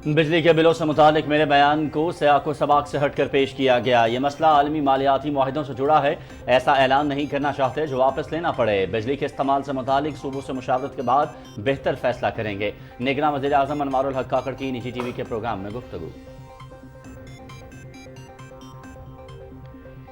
بجلی کے بلوں سے متعلق میرے بیان کو سیاق و سباق سے ہٹ کر پیش کیا گیا۔ یہ مسئلہ عالمی مالیاتی معاہدوں سے جڑا ہے، ایسا اعلان نہیں کرنا چاہتے جو واپس لینا پڑے۔ بجلی کے استعمال سے متعلق صوبوں سے مشاورت کے بعد بہتر فیصلہ کریں گے۔ نگراں وزیر اعظم انوار الحق کاکڑ کی نجی ٹی وی کے پروگرام میں گفتگو۔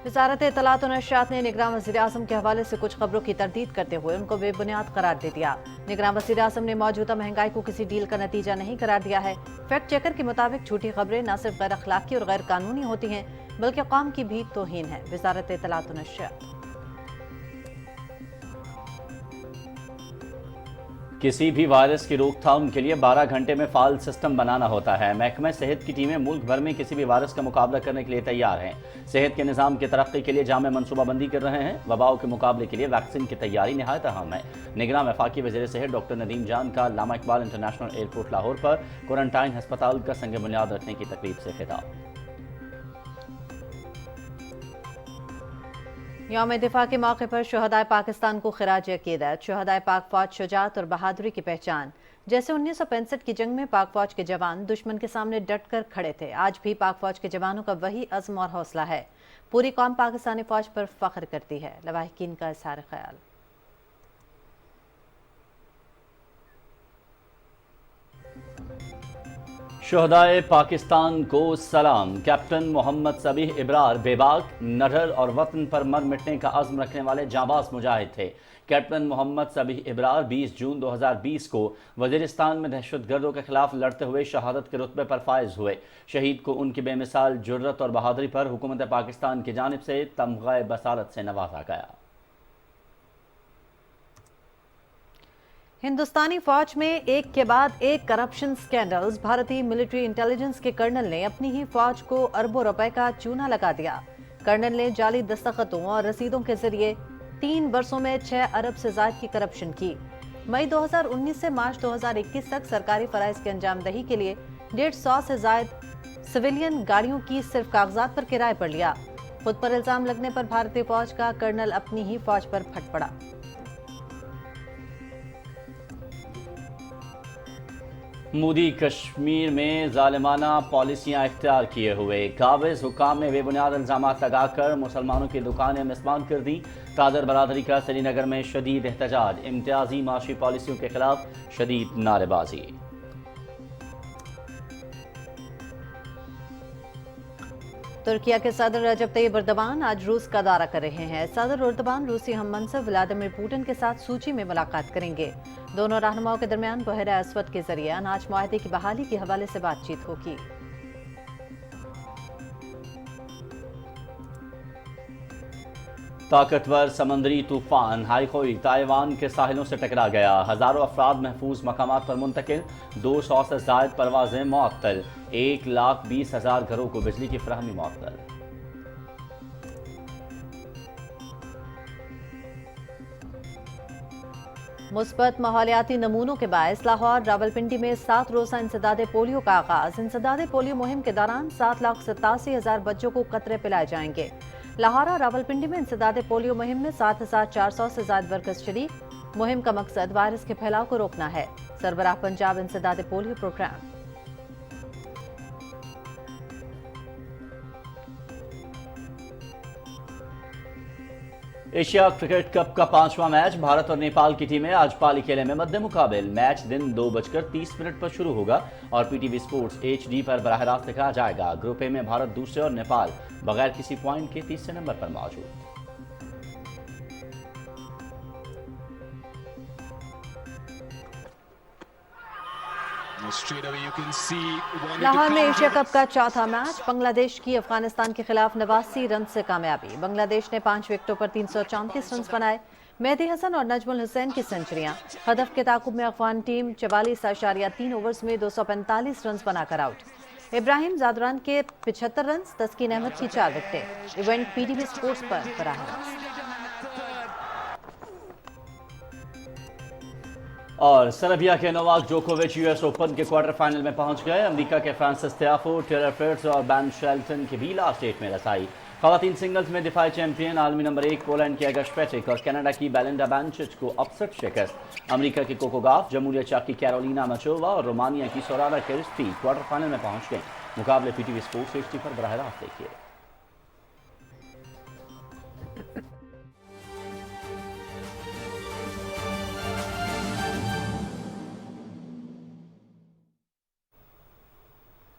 وزارت اطلاعات و نشریات نے نگراں وزیر اعظم کے حوالے سے کچھ خبروں کی تردید کرتے ہوئے ان کو بے بنیاد قرار دے دیا۔ نگراں وزیر اعظم نے موجودہ مہنگائی کو کسی ڈیل کا نتیجہ نہیں قرار دیا ہے۔ فیکٹ چیکر کے مطابق جھوٹی خبریں نہ صرف غیر اخلاقی اور غیر قانونی ہوتی ہیں بلکہ قوم کی بھی توہین ہے۔ وزارت اطلاعات و نشریات کسی بھی وائرس کی روک تھام کے لیے 12 گھنٹے میں فعال سسٹم بنانا ہوتا ہے۔ محکمہ صحت کی ٹیمیں ملک بھر میں کسی بھی وائرس کا مقابلہ کرنے کے لیے تیار ہیں۔ صحت کے نظام کی ترقی کے لیے جامع منصوبہ بندی کر رہے ہیں۔ وباؤں کے مقابلے کے لیے ویکسین کی تیاری نہایت اہم ہے۔ نگراں وفاقی وزیر صحت ڈاکٹر ندیم جان کا علامہ اقبال انٹرنیشنل ایئرپورٹ لاہور پر کوارنٹائن ہسپتال کا سنگ بنیاد رکھنے کی تقریب سے خطاب۔ یوم دفاع کے موقع پر شہدائے پاکستان کو خراج عقیدت۔ شہدائے پاک فوج شجاعت اور بہادری کی پہچان۔ جیسے 1965 کی جنگ میں پاک فوج کے جوان دشمن کے سامنے ڈٹ کر کھڑے تھے، آج بھی پاک فوج کے جوانوں کا وہی عزم اور حوصلہ ہے۔ پوری قوم پاکستانی فوج پر فخر کرتی ہے۔ لواحقین کا اظہار خیال۔ شہدائے پاکستان کو سلام۔ کیپٹن محمد صبیح ابرار بے باک، نڈر اور وطن پر مر مٹنے کا عزم رکھنے والے جانباز مجاہد تھے۔ کیپٹن محمد صبیح ابرار 20 جون 2020 کو وزیرستان میں دہشت گردوں کے خلاف لڑتے ہوئے شہادت کے رتبے پر فائز ہوئے۔ شہید کو ان کی بے مثال جرأت اور بہادری پر حکومت پاکستان کی جانب سے تمغہ بصارت سے نوازا گیا۔ ہندوستانی فوج میں ایک کے بعد ایک کرپشن سکینڈلز۔ بھارتی ملٹری انٹیلیجنس کے کرنل نے اپنی ہی فوج کو اربوں روپے کا چونا لگا دیا۔ کرنل نے جعلی دستخطوں اور رسیدوں کے ذریعے 3 برسوں میں 6 ارب سے زائد کی کرپشن کی۔ مئی 2019 سے مارچ 2021 تک سرکاری فرائض کی انجام دہی کے لیے 150 سے زائد سویلین گاڑیوں کی صرف کاغذات پر کرائے پر لیا۔ خود پر الزام لگنے پر بھارتی فوج کا کرنل اپنی ہی فوج پر پھٹ پڑا۔ مودی کشمیر میں ظالمانہ پالیسیاں اختیار کیے ہوئے۔ قابض حکام نے بے بنیاد الزامات لگا کر مسلمانوں کی دکانیں مسمار کر دیں۔ قادر برادری کا سری نگر میں شدید احتجاج۔ امتیازی معاشی پالیسیوں کے خلاف شدید نعرے بازی۔ ترکیہ کے صدر رجب طیب ایردوان آج روس کا دورہ کر رہے ہیں۔ صدر ایردوان روسی ہم منصب ولادیمیر پوٹن کے ساتھ سوچی میں ملاقات کریں گے۔ دونوں رہنماؤں کے درمیان بحیرہ اسود کے ذریعے اناج معاہدے کی بحالی کے حوالے سے بات چیت ہوگی۔ طاقتور سمندری طوفان ہائیکوئی تائیوان کے ساحلوں سے ٹکرا گیا۔ ہزاروں افراد محفوظ مقامات پر منتقل، 200 سے زائد پروازیں معطل، 1,20,000 گھروں کو بجلی کی فراہمی معطل۔ مثبت ماحولیاتی نمونوں کے باعث لاہور راولپنڈی میں 7 روزہ انسداد پولیو کا آغاز۔ انسداد پولیو مہم کے دوران 7,87,000 بچوں کو قطرے پلائے جائیں گے۔ لاہور اور راولپنڈی میں انسداد پولیو مہم میں 7,400 سے زائد ورکرز شریک۔ مہم کا مقصد وائرس کے پھیلاؤ کو روکنا ہے۔ سربراہ پنجاب انسداد polio programme. Asia cricket cup کا 5واں میچ بھارت اور نیپال کی ٹیمیں آج پالی کیلے میں مد مقابل۔ میچ دن 2:30 پر شروع ہوگا اور پی ٹی وی سپورٹس HD پر براہ راست دکھایا جائے گا۔ گروپ اے میں بھارت دوسرے اور نیپال بغیر کسی پوائنٹ کے تیسرے نمبر پر موجود۔ لاہور میں ایشیا کپ کا چوتھا میچ، بنگلہ دیش کی افغانستان کے خلاف 89 رن سے کامیابی۔ بنگلہ دیش نے 5 وکٹوں پر 334 رنز بنائے۔ مہدی حسن اور نجم الحسین کی سنچریاں۔ ہدف کے تعاقب میں افغان ٹیم 44.3 اوورز میں 245 رنز بنا کر آؤٹ۔ ابراہیم زادران کے 75 رنز، تسکین احمد کی 4 وکٹیں۔ Event P T V sports پر براہ راست۔ اور سربیا کے نوواک جوکووچ US اوپن کے کوارٹر فائنل میں پہنچ گئے۔ امریکہ کے فرانسس تیافو، ٹیلر فرٹز اور بین شیلٹن کی بھی لاسٹ 8 میں رسائی۔ खवातीन सिंगल्स में दिफाई चैंपियन आलमी नंबर 1 पोलैंड की एगा स्वेटेक और कनाडा की बेलिंडा बेंचिच को अपसेट शिकस्त। अमेरिका की कोको गॉफ, जमहूरिया चेक की कैरोलिना माचोवा और रोमानिया की सोराना किर्स्टी क्वार्टर फाइनल में पहुंच गए। मुकाबले पीटीवी स्पोर्ट्स एचडी पर बराह रास्त देखिए।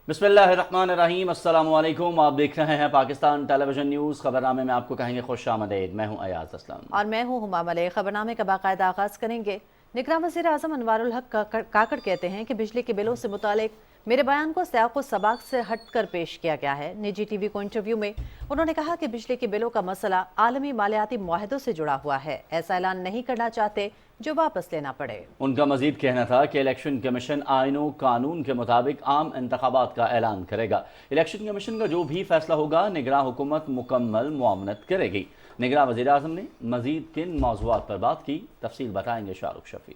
बिस्मिल्लाहिर्रहमानिर्रहीम, अस्सलाम वालेकुम। आप देख रहे हैं पाकिस्तान टेलीविजन न्यूज़। खबरनामे में आपको कहेंगे खुश आमदेद। मैं हूं अयाज असलम और मैं हूं हुमा मलिक। खबरनामे का बाकायदा आगाज करेंगे। निगरान वज़ीर आज़म अनवारुल हक काकड़ कहते हैं कि बिजली के बिलों से मुतालिक मेरे बयान को सियाक़ो सबाक़ से हटकर पेश किया गया है। निजी टीवी को इंटरव्यू में उन्होंने कहा कि बिजली के बिलों का मसला आलमी मालियाती मुआहदों से जुड़ा हुआ है। ऐसा ऐलान नहीं करना चाहते जो वापस लेना पड़े। उनका मजीद कहना था कि इलेक्शन कमीशन आईनो कानून के मुताबिक आम इंतखाबात का ऐलान करेगा। इलेक्शन कमीशन का जो भी फैसला होगा निगरान हुकूमत मुकम्मल मुआवनत करेगी। निगरान वज़ीर आज़म ने मजीद किन मौज़ूआत पर बात की, तफसील बताएंगे शाहरुख शफी।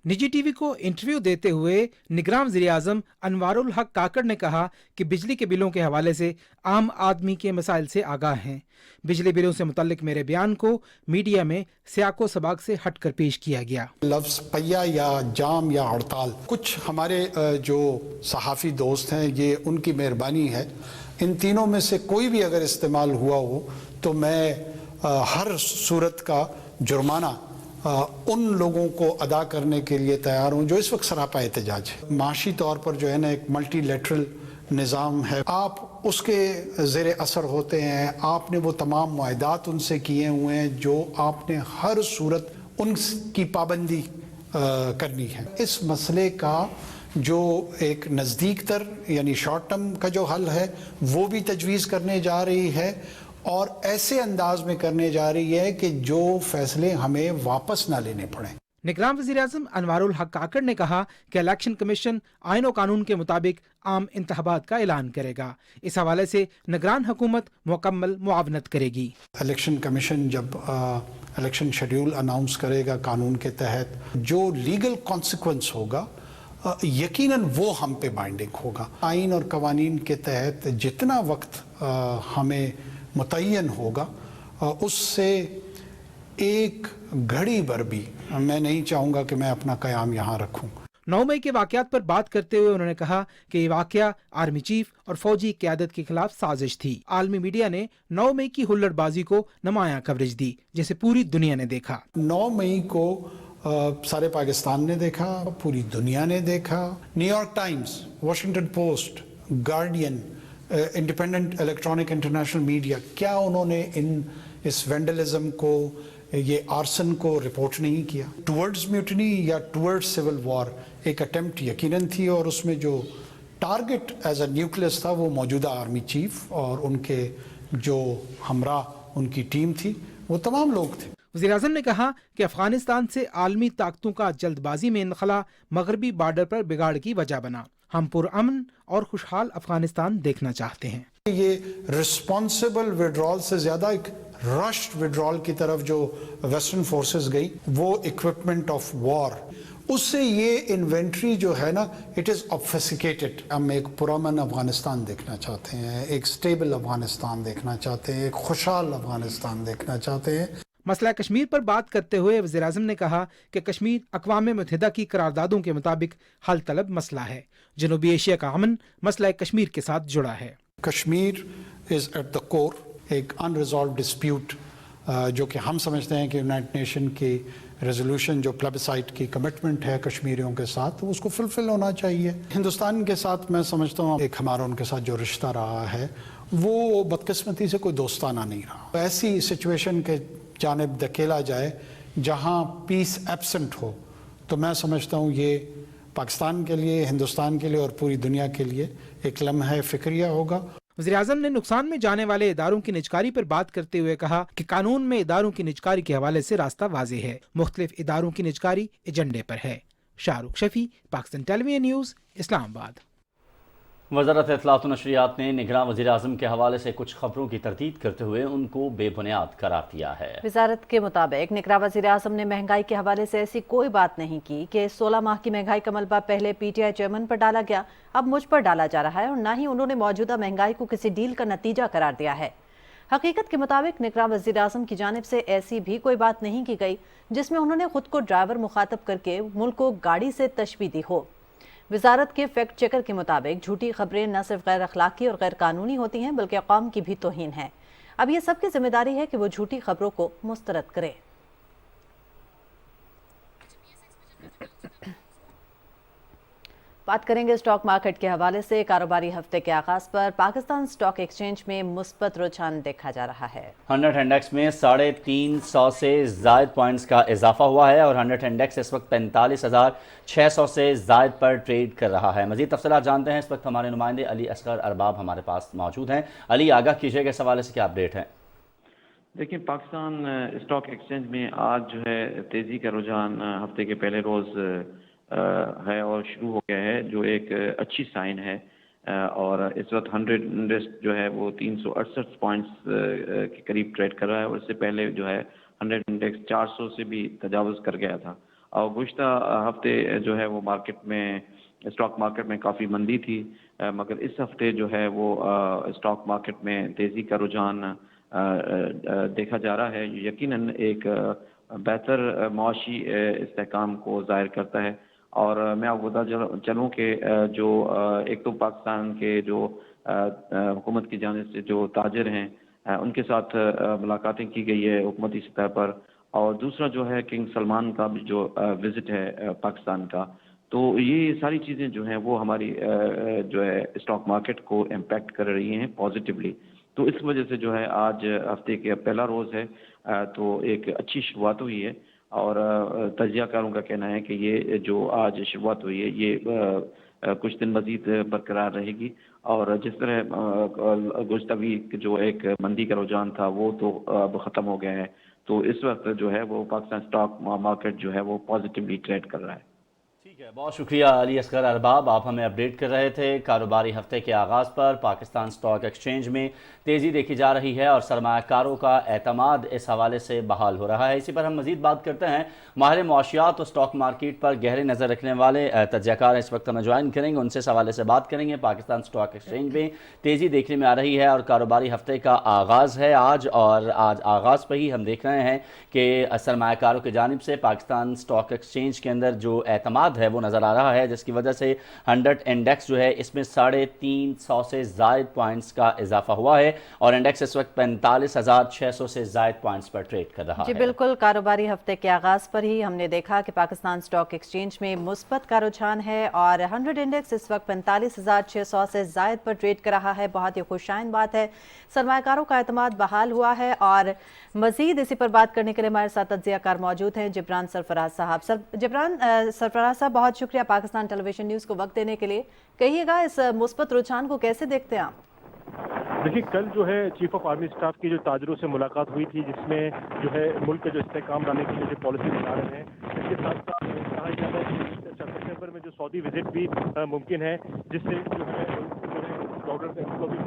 निजी टीवी को इंटरव्यू देते हुए निगरान वज़ीर आज़म अनवारुल हक काकड़ ने कहा कि बिजली के बिलों के हवाले से आम आदमी के मसाइल से आगाह हैं। बिजली बिलों से मुतल्लिक मेरे बयान को मीडिया में सियाक़ो सबाक़ से हटकर पेश किया गया। लफ्ज़ पहिया या जाम या हड़ताल, कुछ हमारे जो सहाफ़ी दोस्त हैं, ये उनकी मेहरबानी है। इन तीनों में से कोई भी अगर इस्तेमाल हुआ हो तो मैं हर सूरत का जुर्माना उन लोगों को अदा करने के लिए तैयार हूँ जो इस वक्त सरापा एहतजाज है। माशी तौर पर जो है ना एक मल्टीलेटरल निज़ाम है, आप उसके ज़ेरे असर होते हैं। आपने वो तमाम मुआहदात उनसे किए हुए हैं जो आपने हर सूरत उनकी पाबंदी करनी है। इस मसले का जो एक नज़दीक तर यानी शॉर्ट टर्म का जो हल है वो भी तजवीज़ करने जा रही है और ऐसे अंदाज में करने जा रही है कि जो फैसले हमें वापस ना लेने पड़े। निगरान वज़ीर आज़म अनवारुल हक काकड़ ने कहा कि इलेक्शन कमीशन आईन और कानून के मुताबिक आम इंतखाबात का ऐलान करेगा। इस हवाले से निगरान हुकूमत मुकम्मल मुआवनत करेगी। इलेक्शन कमीशन जब इलेक्शन शेड्यूल अनाउंस करेगा कानून के तहत, जो लीगल कॉन्सिक्वेंस होगा यकीनन वो हम पे बाइंडिंग होगा। आइन और कवानीन के तहत जितना वक्त हमें मुतय्यन होगा उससे एक घड़ी भर भी मैं नहीं चाहूँगा कि मैं अपना क़याम यहाँ रखूँ। 9 मई के वाक़यात पर बात करते हुए उन्होंने कहा कि ये वाक़या आर्मी चीफ और फौजी क़यादत के खिलाफ साजिश थी। आलमी मीडिया ने 9 मई की हुल्लड़बाजी को नुमायां कवरेज दी जिसे पूरी दुनिया ने देखा। 9 मई को सारे पाकिस्तान ने देखा, पूरी दुनिया ने देखा। New York times, Washington post, guardian, independent electronic international media, क्या उन्होंने इस वेंडलिज्म को, ये आर्सन को रिपोर्ट नहीं किया? टुवर्ड्स म्यूटनी या टुवर्ड्स सिविल वॉर एक अटेम्प्ट यकीनन थी और उसमें जो टारगेट एज अ न्यूक्लियस था वो मौजूदा आर्मी चीफ और उनके जो हमरा उनकी टीम थी, वो तमाम लोग थे। वज़ीर आज़म ने कहा कि अफगानिस्तान से आलमी ताकतों का जल्दबाजी में इनखला मगरबी बॉर्डर पर बिगाड़ की वजह बना। हम पुरअमन और खुशहाल अफगानिस्तान देखना चाहते हैं। ये रिस्पॉन्सिबल विड्रॉल से ज़्यादा एक रश्ड विड्रॉल की तरफ जो वेस्टर्न फोर्सेस गई, वो इक्विपमेंट ऑफ वॉर, उससे ये इन्वेंट्री जो है ना, इट इज़ ऑब्फिसिकेटेड। हम एक पुरअमन अफगानिस्तान देखना चाहते हैं, एक स्टेबल अफगानिस्तान देखना चाहते हैं, एक खुशहाल अफगानिस्तान देखना चाहते हैं। मसला कश्मीर पर बात करते हुए वज़ीर आज़म ने कहा कि कश्मीर अक़वाम मुत्तहिदा की करारदादों के मुताबिक हल तलब मसला है। जनूबी एशिया का अमन मसला कश्मीर के साथ जुड़ा है। Kashmir is at the core एक अनरिजॉल्व डिस्प्यूट जो कि हम समझते हैं कि यूनाइटेड नेशन की रेजोल्यूशन जो प्लेबिसाइट की कमिटमेंट है कश्मीरियों के साथ, उसको फुलफिल होना चाहिए। हिंदुस्तान के साथ मैं समझता हूँ एक हमारा उनके साथ जो रिश्ता रहा है वो बदकिस्मती से कोई दोस्ताना नहीं रहा। ऐसी सिचुएशन के जानिब धकेला जाए जहाँ पीस एब्सेंट हो, तो मैं समझता हूँ ये पाकिस्तान के लिए, हिंदुस्तान के लिए और पूरी दुनिया के लिए एक लम्हा फिक्रिया होगा। वज़ीर आज़म ने नुकसान में जाने वाले इदारों की निजकारी पर बात करते हुए कहा कि कानून में इदारों की निजकारी के हवाले से रास्ता वाज़ेह है। मुख्तलिफ इदारों की निजकारी एजेंडे पर है। Shahrukh Shafi, Pakistan television news, Islamabad. वज़ारत इत्तलात व नशरियात ने निगरान वज़ीर-ए-आज़म के हवाले से कुछ खबरों की तरदीद करते हुए उनको बेबुनियाद करार दिया है। वजारत के मुताबिक निगरान वज़ीर-ए-आज़म ने महंगाई के हवाले से ऐसी कोई बात नहीं की कि 16 माह की महंगाई का मलबा पहले PTI चेयरमैन पर डाला गया, अब मुझ पर डाला जा रहा है, और न ही उन्होंने मौजूदा महंगाई को किसी डील का नतीजा करार दिया है। हकीकत के मुताबिक निगरान वज़ीर-ए-आज़म की जानिब से ऐसी भी कोई बात नहीं की गई जिसमें उन्होंने खुद को ड्राइवर मुखातब करके मुल्क को गाड़ी से तशबीह दी हो। वजारत के फैक्ट चेकर के मुताबिक झूठी खबरें न सिर्फ गैर अखलाकी और गैर कानूनी होती हैं बल्कि कौम की भी तौहीन है। अब ये सबकी जिम्मेदारी है कि वो झूठी खबरों को मुस्तरद करें। बात करेंगे स्टॉक मार्केट के हवाले से। कारोबारी हफ्ते के आगाज पर पाकिस्तान स्टॉक एक्सचेंज में मुस्बत रुझान देखा जा रहा है। 100 इंडेक्स में 350 से जायद पॉइंट्स का इजाफा हुआ है और 100 इंडेक्स इस वक्त 45,600 से जायद पर ट्रेड कर रहा है। मजीद तफसीलात जानते हैं, इस वक्त हमारे नुमाइंदे अली असगर अरबाब हमारे पास मौजूद हैं। अली, आगाह कीजिएगा इस हवाले से क्या अपडेट है? देखिए, पाकिस्तान स्टॉक एक्सचेंज में आज जो है तेज़ी का रुझान हफ्ते के पहले रोज़ है और शुरू हो गया है, जो एक अच्छी साइन है। और इस वक्त 100 इंडेक्स जो है वो 368 पॉइंट्स के करीब ट्रेड कर रहा है और इससे पहले जो है 100 इंडेक्स 400 से भी तजावज़ कर गया था। और गुज़श्ता हफ्ते जो है वो मार्केट में स्टॉक मार्केट में काफ़ी मंदी थी, मगर इस हफ्ते जो है वो स्टॉक मार्केट में तेज़ी का रुझान देखा जा रहा है। यकीनन एक बेहतर माशी इस्तेहकाम को ज़ाहिर करता है। और मैं आपको बता चलूँ कि जो एक तो पाकिस्तान के जो हुकूमत की जानिब से जो ताजिर हैं उनके साथ मुलाकातें की गई है हुकूमती सतह पर, और दूसरा जो है किंग सलमान का भी जो विज़िट है पाकिस्तान का। तो ये सारी चीज़ें जो हैं वो हमारी जो है स्टॉक मार्केट को इम्पैक्ट कर रही हैं पॉजिटिवली। तो इस वजह से जो है आज हफ्ते के पहला रोज़ है, तो एक अच्छी शुरुआत हुई है। और तजियाकारों का कहना है कि ये जो आज शुरुआत हुई है ये कुछ दिन मज़ीद बरकरार रहेगी। और जिस तरह गुज़श्ता वीक जो एक मंदी का रुझान था वो तो अब ख़त्म हो गया है, तो इस वक्त जो है वो पाकिस्तान स्टॉक मार्केट जो है वो पॉजिटिवली ट्रेड कर रहा है। ठीक है, बहुत शुक्रिया अली असगर अरबाब, आप हमें अपडेट कर रहे थे। कारोबारी हफ्ते के आगाज़ पर पाकिस्तान स्टॉक एक्सचेंज में तेज़ी देखी जा रही है और सरमायाकारों का एतमाद इस हवाले से बहाल हो रहा है। इसी पर हम मज़ीद बात करते हैं। माहिर मुआशियात और स्टॉक मार्केट पर गहरी नज़र रखने वाले तज्ज़ियाकार इस वक्त हमें ज्वाइन करेंगे, उनसे इस हवाले से बात करेंगे। पाकिस्तान स्टॉक एक्सचेंज में तेज़ी देखने में आ रही है और कारोबारी हफ्ते का आगाज़ है आज, और आज आगाज़ पर ही हम देख रहे हैं कि सरमायाकारों की जानिब से पाकिस्तान स्टॉक एक्सचेंज के अंदर जो एतमाद है वो नज़र आ रहा है, जिसकी वजह से 100 इंडेक्स जो है इसमें 350 से जायद पॉइंट्स का इजाफा हुआ है और इंडेक्स इस वक्त 45,600 से जायद पॉइंट्स पर ट्रेड कर रहा है। जी बिल्कुल, कारोबारी हफ्ते के आगाज पर ही हमने देखा कि पाकिस्तान स्टॉक एक्सचेंज में मुस्बत का रुझान है और 100 इंडेक्स इस वक्त 45,600 से जायद पर ट्रेड कर रहा है। बहुत ही खुशाइन बात है, सरमायाकारों का एतमाद बहाल हुआ है। और मजीद इसी पर बात करने के लिए हमारे साथ तज्ज़ियाकार मौजूद हैं जिब्रान सरफराज साहब। जिब्रान सरफराज साहब, बहुत शुक्रिया पाकिस्तान टेलीविजन न्यूज़ को वक्त देने के लिए। कहिएगा, इस मुस्बत रुझान को कैसे देखते हैं आप? देखिए, कल जो है चीफ ऑफ आर्मी स्टाफ की जो ताजरों से मुलाकात हुई थी, जिसमें जो है मुल्क के जो इस्तेहकाम लाने के लिए जो पॉलिसी बना रहे हैं, इसके साथ साथ कहा जा रहा है कि सितंबर में जो सऊदी विजिट भी मुमकिन है, जिससे जो है डॉलर को भी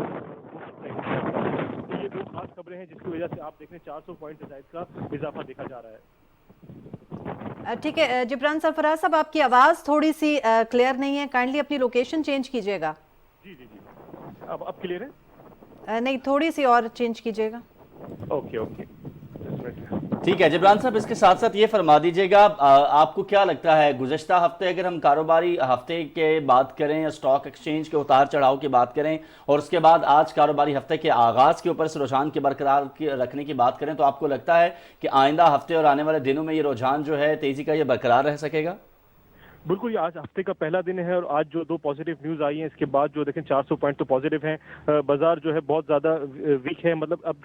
तो ये दो खास खबरें हैं जिसकी वजह से आप देख रहे हैं 400 पॉइंट का इजाफा देखा जा रहा है। ठीक है जिब्रान सरफराज साहब, आपकी आवाज़ थोड़ी सी क्लियर नहीं है, काइंडली अपनी लोकेशन चेंज कीजिएगा। जी जी जी, अब क्लियर है? नहीं, थोड़ी सी और चेंज कीजिएगा। ओके ओके, ठीक है जिब्रान साहब, इसके साथ साथ ये फरमा दीजिएगा, आपको क्या लगता है गुज़श्ता हफ्ते अगर हम कारोबारी हफ्ते के बात करें या स्टॉक एक्सचेंज के उतार चढ़ाव की बात करें और उसके बाद आज कारोबारी हफ्ते के आगाज़ के ऊपर इस रुझान के बरकरार रखने की बात करें, तो आपको लगता है कि आइंदा हफ्ते और आने वाले दिनों में ये रुझान जो है तेज़ी का ये बरकरार रह सकेगा? बिल्कुल, ये आज हफ्ते का पहला दिन है और आज जो दो पॉजिटिव न्यूज़ आई हैं इसके बाद जो देखें 400 पॉइंट तो पॉजिटिव हैं। बाजार जो है बहुत ज़्यादा वीक है, मतलब अब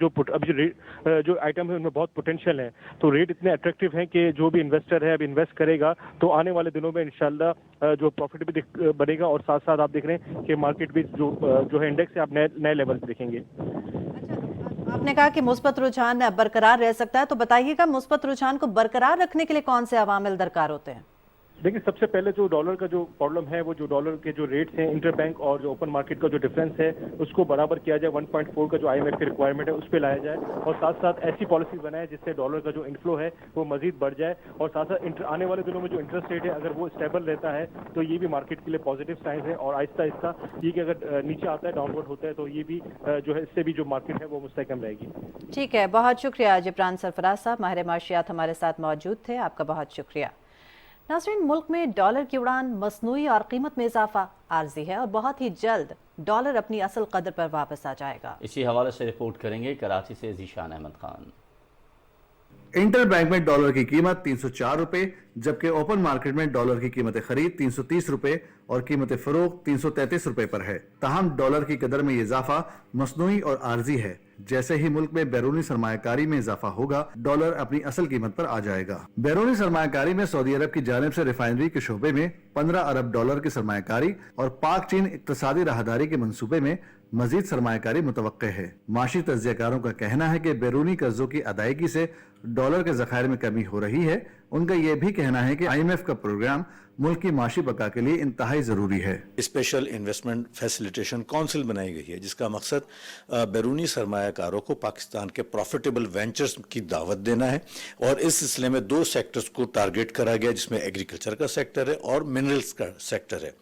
जो आइटम है उनमें बहुत पोटेंशियल है, तो रेट इतने अट्रैक्टिव हैं कि जो भी इन्वेस्टर है अब इन्वेस्ट करेगा तो आने वाले दिनों में इंशाल्लाह जो प्रॉफिट भी बनेगा। और साथ साथ आप देख रहे हैं कि मार्केट भी जो है इंडेक्स है आप नए लेवल पे देखेंगे। आपने कहा कि मुस्बत रुझान बरकरार रह सकता है, तो बताइएगा मुस्बत रुझान को बरकरार रखने के लिए कौन से अवामिल दरकार होते हैं? देखिए सबसे पहले जो डॉलर का जो प्रॉब्लम है वो जो डॉलर के जो रेट्स हैं इंटर बैंक और जो ओपन मार्केट का जो डिफरेंस है उसको बराबर किया जाए, 1.4 का जो IMF की रिक्वायरमेंट है उस पर लाया जाए और साथ साथ ऐसी पॉलिसी बनाए जिससे डॉलर का जो इनफ्लो है वो मजीद बढ़ जाए और साथ साथ आने वाले दिनों में जो इंटरेस्ट रेट है अगर वो स्टेबल रहता है तो ये भी मार्केट के लिए पॉजिटिव साइन है और आहिस्ता आहिस्ता ये कि अगर नीचे आता है डाउनवर्ड होता है तो ये भी जो है इससे भी जो मार्केट है वो मुस्तहकम रहेगी। ठीक है, बहुत शुक्रिया जिब्रान सरफराज साहब, माहिर माशियात हमारे साथ मौजूद थे, आपका बहुत शुक्रिया। नाज़रीन, मुल्क में डॉलर की उड़ान मसनूई और कीमत में इजाफा आर्जी है और बहुत ही जल्द डॉलर अपनी असल कदर पर वापस आ जाएगा। इसी हवाले से रिपोर्ट करेंगे कराची से ज़ीशान अहमद खान। इंटर बैंक में डॉलर की कीमत 304 रुपए, जबकि ओपन मार्केट में डॉलर की कीमत खरीद 330 रुपए और कीमत फरोख्त 333 रुपए पर है। ताहम डॉलर की कदर में इजाफा मसनूई और आर्जी है। जैसे ही मुल्क में बैरूनी सरमायाकारी में इजाफा होगा, डॉलर अपनी असल कीमत पर आ जाएगा। बैरूनी सरमायाकारी में सऊदी अरब की जानिब से रिफाइनरी के शोबे में 15 अरब डॉलर की सरमायाकारी और पाक चीन इक्तसादी राहदारी के मंसूबे में मजीद सरमायाकारी मुतवक्के है। माशी तज्जियाकारों का कहना है कि बैरूनी कर्जों की अदायगी से डॉलर के ज़खायर में कमी हो रही है। उनका यह भी कहना है कि IMF का प्रोग्राम मुल्क की माशी बका के लिए इंतहाई ज़रूरी है। स्पेशल इन्वेस्टमेंट फैसिलिटेशन काउंसिल बनाई गई है जिसका मकसद बैरूनी सरमायाकारों को पाकिस्तान के प्रॉफिटेबल वेंचर्स की दावत देना है और इस सिलसिले में 2 सेक्टर्स को टारगेट करा गया जिसमें एग्रीकल्चर का सेक्टर है और मिनरल्स का सेक्टर है।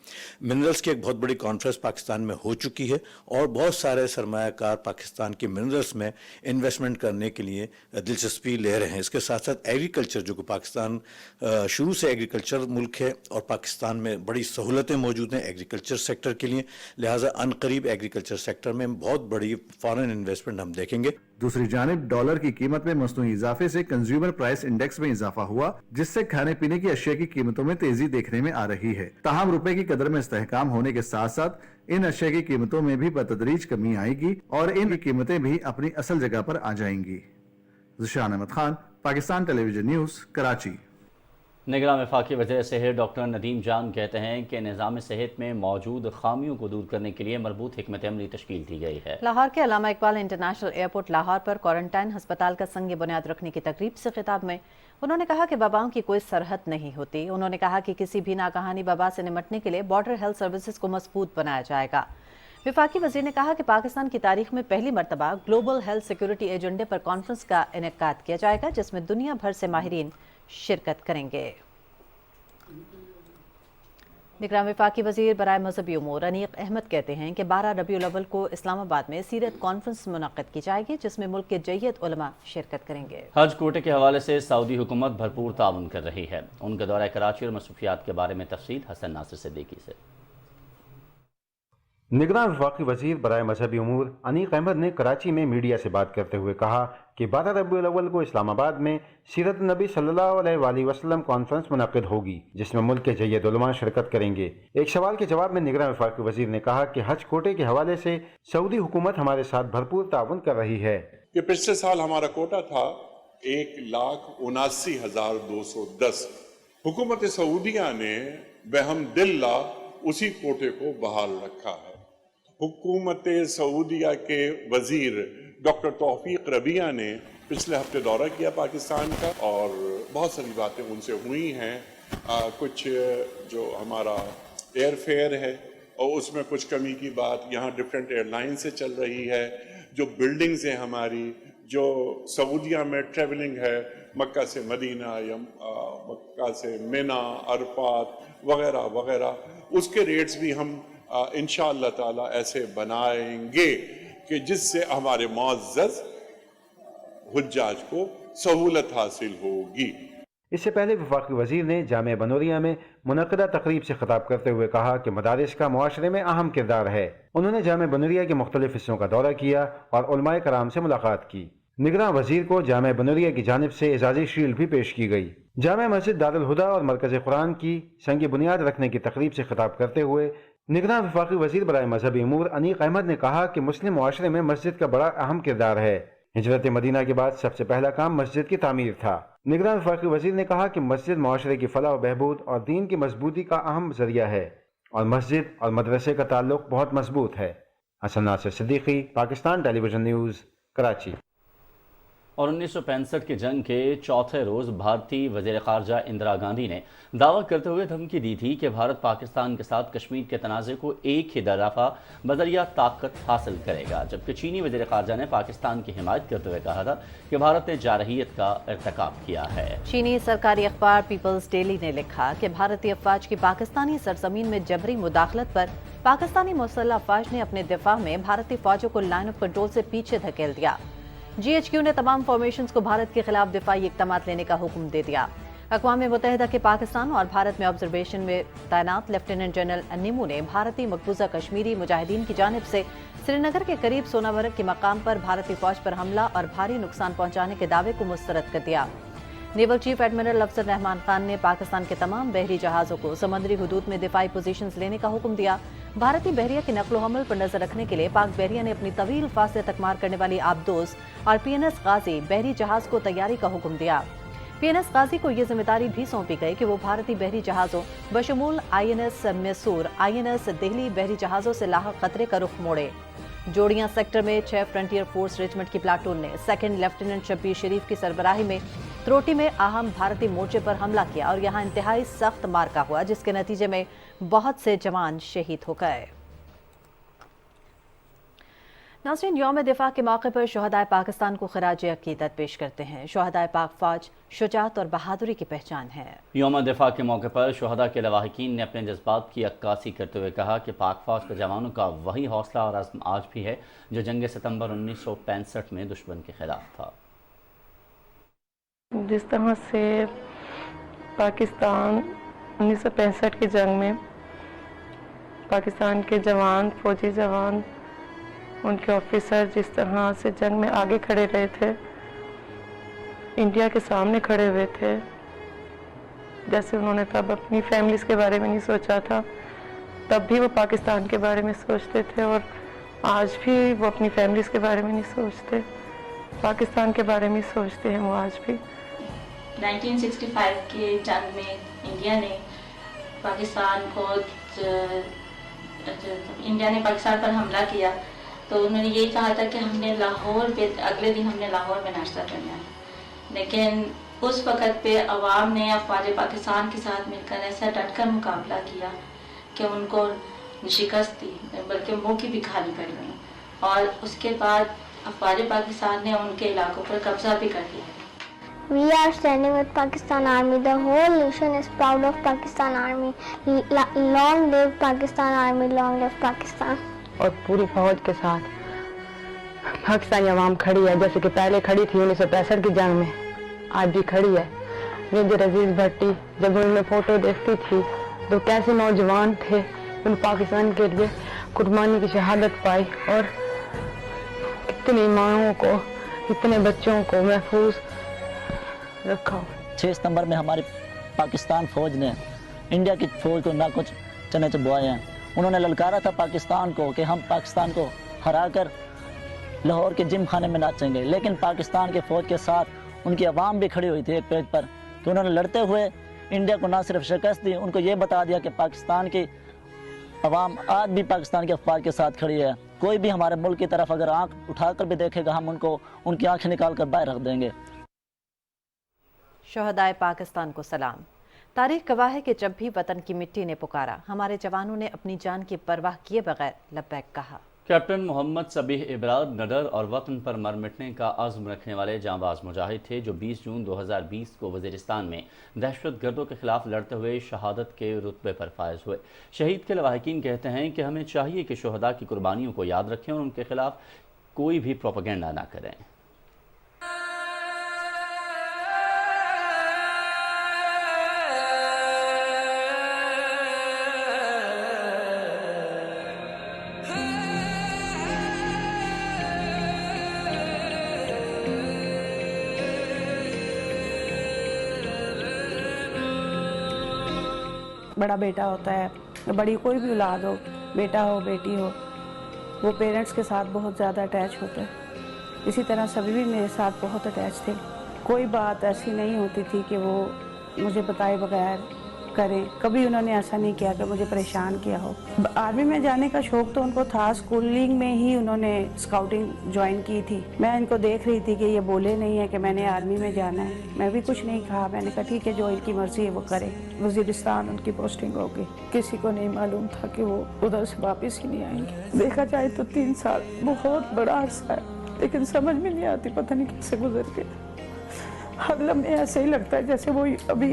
मिनरल्स की एक बहुत बड़ी कॉन्फ्रेंस पाकिस्तान में हो चुकी है और बहुत सारे सरमायाकार पाकिस्तान के मिनरल्स में इन्वेस्टमेंट करने के लिए दिलचस्पी ले रहे हैं। इसके साथ साथ एग्रीकल्चर, जो कि पाकिस्तान शुरू से एग्रीकल्चर मुल्क है और पाकिस्तान में बड़ी सहूलतें मौजूद हैं एग्रीकल्चर सेक्टर के लिए, लिहाजा अनकरीब एग्रीकल्चर सेक्टर में बहुत बड़ी फॉरेन इन्वेस्टमेंट हम देखेंगे। दूसरी जानिब डॉलर की कीमत में मसनूई इजाफे से कंज्यूमर प्राइस इंडेक्स में इजाफा हुआ, जिससे खाने पीने की अशिया की कीमतों में तेजी देखने में आ रही है। ताहम रुपए की कदर में इस्तेहकाम होने के साथ साथ इन अशिया की कीमतों में भी बतदरीज कमी आएगी और इन कीमतें भी अपनी असल जगह पर आ जाएंगी। Zeeshan Ahmed Khan, Pakistan television news, Karachi. निगरान वफाकी वज़ीर सेहत डॉक्टर नदीम जान कहते हैं कि निज़ाम सेहत में मौजूद खामियों को दूर करने के लिए मरबूत हिकमत अमली तश्कील दी गई है। लाहौर के अल्लामा इकबाल इंटरनेशनल एयरपोर्ट लाहौर पर क्वारंटाइन अस्पताल का संग बुनियाद रखने की तकरीब से खिताब में उन्होंने कहा कि वबाओं की कोई सरहद नहीं होती। उन्होंने कहा कि किसी भी नाकहानी वबा से निपटने के लिए बॉर्डर हेल्थ सर्विसेज को मजबूत बनाया जाएगा। वफाकी वज़ीर ने कहा कि पाकिस्तान की तारीख में पहली मरतबा ग्लोबल हेल्थ सिक्योरिटी एजेंडे पर कॉन्फ्रेंस का इनेकाद किया जाएगा जिसमें दुनिया भर से माहिरीन शिरकत करेंगे। निगरान वफाकी वज़ीर बराए मजहबी उमूर अनीक अहमद कहते हैं कि 12 रबीउल अव्वल को इस्लामाबाद में सीरत कॉन्फ्रेंस मुनक़्क़द की जाएगी जिसमें मुल्क के जय्यद उलमा शिरकत करेंगे। हज कोटे के हवाले से सऊदी हुकूमत भरपूर ताउन कर रही है। उनका दौरा कराची और मसरूफियात के बारे में तफसील हसन नासिर सिद्दीकी से। निगरान वफाकी वज़ीर बराए मजहबी उमूर अनीक अहमद ने कराची में मीडिया से बात करते हुए कहा कि 12 रबीउल अव्वल को इस्लामाबाद में सीरत नबी सल्लल्लाहु अलैहि वसल्लम कॉन्फ्रेंस मुनक़्क़द होगी जिसमें मुल्क के जय्यद उलमा शिरकत करेंगे। एक सवाल के जवाब में निगरान वफाकी वज़ीर ने कहा कि हज कोटे के हवाले से सऊदी हुकूमत हमारे साथ भरपूर ताउन कर रही है। कि पिछले साल हमारा कोटा था 1,79,210। हुकूमत सऊदिया ने बेहमदिल्ला उसी कोटे को बहाल रखा है। हुकूमत सऊदिया के वजीर डॉक्टर तौफीक रबिया ने पिछले हफ्ते दौरा किया पाकिस्तान का और बहुत सारी बातें उनसे हुई हैं। कुछ जो हमारा एयरफेयर है और उसमें कुछ कमी की बात यहाँ डिफरेंट एयरलाइन से चल रही है। जो बिल्डिंग्स हैं हमारी, जो सऊदिया में ट्रेवलिंग है मक्का से मदीना या मक्का से मिना, अरफात वगैरह वगैरह, उसके रेट्स भी हम इंशाअल्लाह ताला ऐसे बनाएंगे कि जिससे हमारे मुअज़्ज़ज़ हुज्जाज को सहूलत हासिल होगी। इससे पहले वफाकी वज़ीर ने जामिया बनूरिया में मुनक़्क़दा तक़रीब से खिताब करते हुए कहा कि मदारिस का मुआशरे में अहम किरदार है। उन्होंने जामिया बनूरिया के मुख्तलिफ हिस्सों का दौरा किया और उलमाए कराम से मुलाकात की। निगरान वज़ीर को जामिया बनूरिया की जानिब से एजाज़ी शील्ड भी पेश की गई। जामिया मस्जिद दारुल हुदा और मरकज़ कुरान की संग बुनियाद रखने की तक़रीब से खिताब करते हुए निगरान वफाकी वज़ीर बराए मजहबी उमूर अनीक अहमद ने कहा कि मुस्लिम मुआशरे में मस्जिद का बड़ा अहम किरदार है। हिजरत मदीना के बाद सबसे पहला काम मस्जिद की तामीर था। निगरान वफाकी वज़ीर ने कहा कि मस्जिद मुआशरे की फलाह व बहबूद और दीन की मजबूती का अहम जरिया है और मस्जिद और मदरसे का ताल्लुक बहुत मजबूत है। Hasan Nasir Siddiqui, Pakistan television news, Karachi. اور 1965 کی جنگ کے چوتھے روز بھارتی وزیر خارجہ اندرا گاندھی نے دعویٰ کرتے ہوئے دھمکی دی تھی کہ بھارت پاکستان کے ساتھ کشمیر کے تنازع کو ایک ہی دفعہ بذریعہ طاقت حاصل کرے گا، جبکہ چینی وزیر خارجہ نے پاکستان کی حمایت کرتے ہوئے کہا تھا کہ بھارت نے جارحیت کا ارتکاب کیا ہے۔ چینی سرکاری اخبار پیپلز ڈیلی نے لکھا کہ بھارتی افواج کی پاکستانی سرزمین میں جبری مداخلت پر پاکستانی مسلح افواج نے اپنے دفاع میں بھارتی فوجوں کو لائن آف کنٹرول سے پیچھے دھکیل دیا۔ جی ایچ کیو نے تمام فارمیشنز کو بھارت کے خلاف دفاعی اقدامات لینے کا حکم دے دیا۔ اقوام متحدہ کے پاکستان اور بھارت میں آبزرویشن میں تعینات لیفٹیننٹ جنرل نیمو نے بھارتی مقبوضہ کشمیری مجاہدین کی جانب سے سری نگر کے قریب سونابرگ کے مقام پر بھارتی فوج پر حملہ اور بھاری نقصان پہنچانے کے دعوے کو مسترد کر دیا۔ نیول چیف ایڈمرل افسر رحمان خان نے پاکستان کے تمام بحری جہازوں کو سمندری حدود میں دفاعی پوزیشنز لینے کا حکم دیا۔ بھارتی بحریہ کی نقل و حمل پر نظر رکھنے کے لیے پاک بحریہ نے اپنی طویل فاصلے تک مار کرنے والی آبدوز اور پی این ایس غازی بحری جہاز کو تیاری کا حکم دیا۔ پی این ایس غازی کو یہ ذمہ داری بھی سونپی گئی کہ وہ بھارتی بحری جہازوں بشمول آئی این ایس میسور، آئی این ایس دہلی بحری جہازوں سے لاحق خطرے کا رخ موڑے۔ جوڑیاں سیکٹر میں 6 فرنٹیئر فورس ریجمنٹ کی پلاٹون نے سیکنڈ لیفٹیننٹ شبیر شریف کی سربراہی میں تروٹی میں اہم بھارتی مورچے پر حملہ کیا اور یہاں انتہائی سخت مارکا ہوا، جس کے نتیجے میں بہت سے جوان شہید ہو گئے۔ ناظرین، یوم دفاع کے موقع پر شہدائے پاکستان کو خراج عقیدت پیش کرتے ہیں۔ شہدائے پاک فوج شجاعت اور بہادری کی پہچان ہے۔ یوم دفاع کے موقع پر شہداء کے لواحقین نے اپنے جذبات کی عکاسی کرتے ہوئے کہا کہ پاک فوج کے جوانوں کا وہی حوصلہ اور عزم آج بھی ہے جو جنگ ستمبر 1965 میں دشمن کے خلاف تھا۔ جس طرح سے پاکستان 1965 کی جنگ میں پاکستان کے جوان، فوجی جوان، ان کے آفیسر جس طرح سے جنگ میں آگے کھڑے رہے تھے، انڈیا کے سامنے کھڑے ہوئے تھے، جیسے انہوں نے تب اپنی فیملیز کے بارے میں نہیں سوچا تھا، تب بھی وہ پاکستان کے بارے میں سوچتے تھے، اور آج بھی وہ اپنی فیملیز کے بارے میں نہیں سوچتے، پاکستان کے بارے میں سوچتے ہیں وہ آج بھی۔ 1965 کی جنگ میں انڈیا نے پاکستان پر حملہ کیا تو انہوں نے یہی کہا تھا کہ ہم نے اگلے دن ہم نے لاہور میں ناشتہ کرنا ہے، لیکن اس وقت پہ عوام نے افواج پاکستان کے ساتھ مل کر ایسا ڈٹ کر مقابلہ کیا کہ ان کو شکست دی، بلکہ منہ کی بھی کھانی پڑ گئی، اور اس کے بعد افواج پاکستان نے ان کے علاقوں پر قبضہ بھی کر لیا۔ We are standing with Pakistan Army. The whole nation is proud of Pakistan Army. Long live Pakistan Army. Long live Pakistan. اور پوری فوج کے ساتھ پاکستانی عوام کھڑی ہے، جیسے کہ پہلے کھڑی تھی 1965 کی جنگ میں، آج بھی کھڑی ہے۔ میجر عزیز بھٹی جب انہوں نے فوٹو دیکھتی تھی تو کیسے نوجوان تھے، ان پاکستان کے لیے قربانی کی شہادت پائی، اور کتنی ماؤں کو، کتنے بچوں کو محفوظ رکھا۔ 6 ستمبر میں ہماری پاکستان فوج نے انڈیا کی فوج کو نہ کچھ چنے چبوائے ہیں۔ انہوں نے للکارا تھا پاکستان کو کہ ہم پاکستان کو ہرا کر لاہور کے جم خانے میں ناچیں گے، لیکن پاکستان کے فوج کے ساتھ ان کی عوام بھی کھڑی ہوئی تھی ایک پیج پر، کہ انہوں نے لڑتے ہوئے انڈیا کو نہ صرف شکست دی، ان کو یہ بتا دیا کہ پاکستان کی عوام آج بھی پاکستان کے افواج کے ساتھ کھڑی ہے۔ کوئی بھی ہمارے ملک کی طرف اگر آنکھ اٹھا کر بھی دیکھے گا، ہم ان کی آنکھیں نکال کر باہر رکھ دیں گے۔ شہدائے پاکستان کو سلام۔ تاریخ گواہ ہے کہ جب بھی وطن کی مٹی نے پکارا، ہمارے جوانوں نے اپنی جان کی پرواہ کیے بغیر لبیک کہا۔ کیپٹن محمد صبیح ابرار نڈر اور وطن پر مر مٹنے کا عزم رکھنے والے جانباز مجاہد تھے جو 20 جون 2020 کو وزیرستان میں دہشت گردوں کے خلاف لڑتے ہوئے شہادت کے رتبے پر فائز ہوئے۔ شہید کے لواحقین کہتے ہیں کہ ہمیں چاہیے کہ شہداء کی قربانیوں کو یاد رکھیں اور ان کے خلاف کوئی بھی پروپیگنڈا نہ کریں۔ بڑا بیٹا ہوتا ہے، بڑی کوئی بھی اولاد ہو، بیٹا ہو بیٹی ہو، وہ پیرنٹس کے ساتھ بہت زیادہ اٹیچ ہوتا ہے۔ اسی طرح سبھی بھی میرے ساتھ بہت اٹیچ تھے، کوئی بات ایسی نہیں ہوتی تھی کہ وہ مجھے بتائے بغیر करें। कभी उन्होंने ऐसा नहीं किया कि मुझे परेशान किया हो। आर्मी में जाने का शौक तो उनको था, स्कूलिंग में ही उन्होंने स्काउटिंग ज्वाइन की थी। मैं इनको देख रही थी कि ये बोले नहीं है कि मैंने आर्मी में जाना है। मैं भी कुछ नहीं कहा, मैंने कहा ठीक है जो इनकी मर्जी है वो करे। वजीरिस्तान उनकी पोस्टिंग होगी। किसी को नहीं मालूम था कि वो उधर से वापस ही नहीं आएंगे। देखा जाए तो 3 साल बहुत बड़ा अरसा है, लेकिन समझ में नहीं आती पता नहीं कैसे गुजर गए। हर लम्हे ऐसे ही लगता है जैसे वो अभी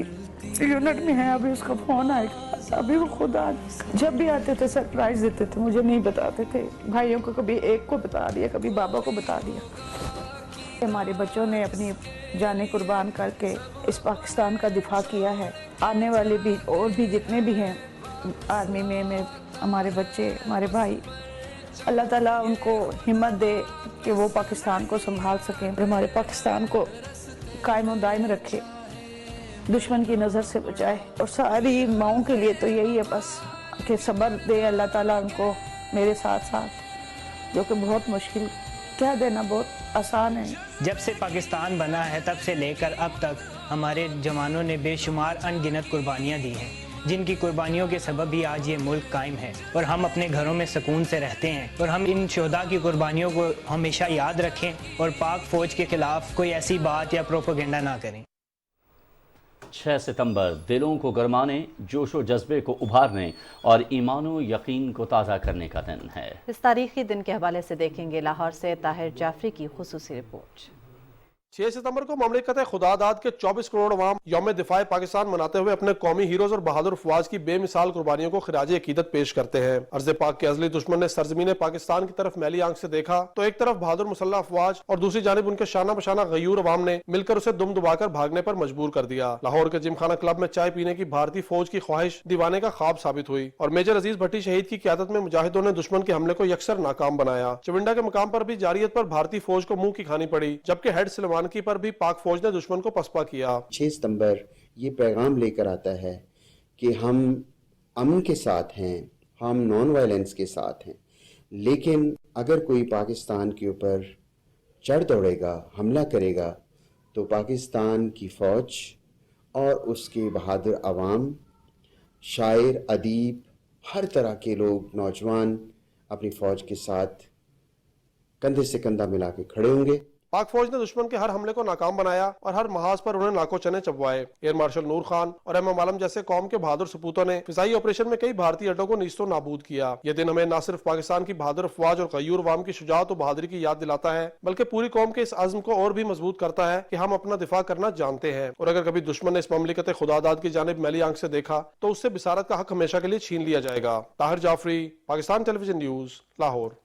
यूनिट में है, अभी उसका फोन आएगा, अभी वो खुद आ। जब भी आते थे सरप्राइज देते थे, मुझे नहीं बताते थे। भाइयों को कभी एक को बता दिया, कभी बाबा को बता दिया। हमारे बच्चों ने अपनी जानें कुर्बान करके इस पाकिस्तान का दिफा किया है। आने वाले भी और भी जितने भी हैं आर्मी में हमारे बच्चे, हमारे भाई, अल्लाह ताला उनको हिम्मत दे कि वो पाकिस्तान को संभाल सकें, हमारे पाकिस्तान को कायम और दायम रखे, दुश्मन की नज़र से बचाए। और सारी माओं के लिए तो यही है बस कि सब्र दे अल्लाह ताला उनको मेरे साथ साथ, जो कि बहुत मुश्किल, कह देना बहुत आसान है। जब से पाकिस्तान बना है तब से लेकर अब तक हमारे जवानों ने बेशुमार अनगिनत कुर्बानियाँ दी हैं, जिनकी कुर्बानियों के सबब ही आज ये मुल्क कायम है और हम अपने घरों में सुकून से रहते हैं। और हम इन शोधा की कुर्बानियों को हमेशा याद रखें और पाक फ़ौज के ख़िलाफ़ कोई ऐसी बात या प्रोपेगेंडा ना करें। 6 सितंबर दिलों को गरमाने, जोशो जज्बे को उभारने और ईमानो यकीन को ताज़ा करने का दिन है। इस तारीखी दिन के हवाले से देखेंगे लाहौर से ताहिर जाफरी की खुसूसी रिपोर्ट। 6 सितंबर को ममलिकत खुदादाद के 24 करोड़ अवाम यौम दिफाए पाकिस्तान मनाते हुए अपने कौमी हीरोज और बहादुर अफवाज की बेमिसाल कुर्बानियों को खिराज अकीदत पेश करते हैं। अर्ज़ पाक के अज़ली दुश्मन ने सरजमीन पाकिस्तान की तरफ मैली आंख से देखा तो एक तरफ बहादुर मुसल्लह अफवाज और दूसरी जानिब उनके शाना बशाना गयूर अवाम ने मिलकर उसे दुम दुबाकर भागने पर मजबूर कर दिया। लाहौर के जिमखाना क्लब में चाय पीने की भारतीय फौज की ख्वाहिश दीवाने का ख्वाब साबित हुई और मेजर अजीज भट्टी शहीद की क़यादत में मुजाहिदों ने दुश्मन के हमले को यकसर नाकाम बनाया। चविंडा के मकाम पर भी जारियत पर भारतीय फौज को मुंह की खानी पड़ी, जबकि हेड सिलवानकी पर भी पाक फौज ने दुश्मन को पसपा किया। 6 सितंबर ये पैगाम लेकर आता है कि हम अमन के साथ हैं, हम नॉन वायलेंस के साथ हैं, लेकिन अगर कोई पाकिस्तान के ऊपर चढ़ दौड़ेगा, हमला करेगा, तो पाकिस्तान की फ़ौज और उसके बहादुर अवाम, शायर, अदीब, हर तरह के लोग, नौजवान अपनी फ़ौज के साथ कंधे से कंधा मिला के खड़े होंगे। पाक फौज ने दुश्मन के हर हमले को नाकाम बनाया और हर महाज पर उन्हें नाको चने चबवाए। एयर मार्शल नूर खान और एम आलम जैसे कौम के बहादुर सपूतों ने फिजाई ऑपरेशन में कई भारतीय अड्डों को नीस्तो नाबूद किया। यह दिन हमें न सिर्फ पाकिस्तान की बहादुर अफवाज और गयूर अवाम की शुजाअत और बहादुरी की याद दिलाता है, बल्कि पूरी कौम के इस अज़्म को और भी मजबूत करता है कि हम अपना दिफा करना जानते हैं और अगर कभी दुश्मन ने इस ममलिकत खुदादाद की जानिब मैली आंख से देखा तो उससे बिसारत का हक हमेशा के लिए छीन लिया जाएगा। Tahir Jafri, Pakistan television news, Lahore.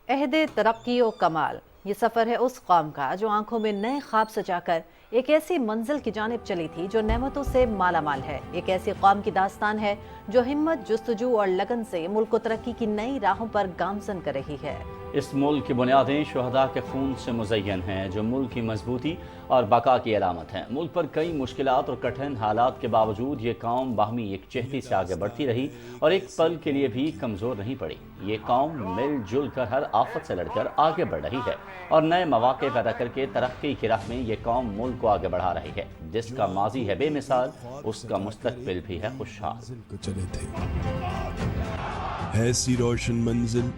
अहद तरक्की और कमाल, ये सफ़र है उस कौम का जो आंखों में नए ख्वाब सजाकर एक ऐसी मंजिल की जानिब चली थी जो नेमतों से माला माल है। एक ऐसी कौम की दास्तान है जो हिम्मत, जुस्तजू और लगन से मुल्क को तरक्की की नई राहों पर गामजन कर रही है। इस मुल्क की बुनियादें शुहदा के खून से मुज़य्यन हैं, जो मुल्क की मजबूती और बका की अलामत हैं। मुल्क पर कई मुश्किलात और कठिन हालात के बावजूद ये कौम बाहमी यकजहती से आगे बढ़ती रही और एक पल के लिए भी कमज़ोर नहीं पड़ी। ये कौम मिलजुल कर हर आफत से लड़कर आगे बढ़ रही है और नए मौक़े पैदा करके तरक्की की राह में ये कौम मुल्क को आगे बढ़ा रही है। जिसका माजी है बेमिसाल, उसका मुस्तकबिल भी है खुशहाल। ऐसी रोशन मंजिल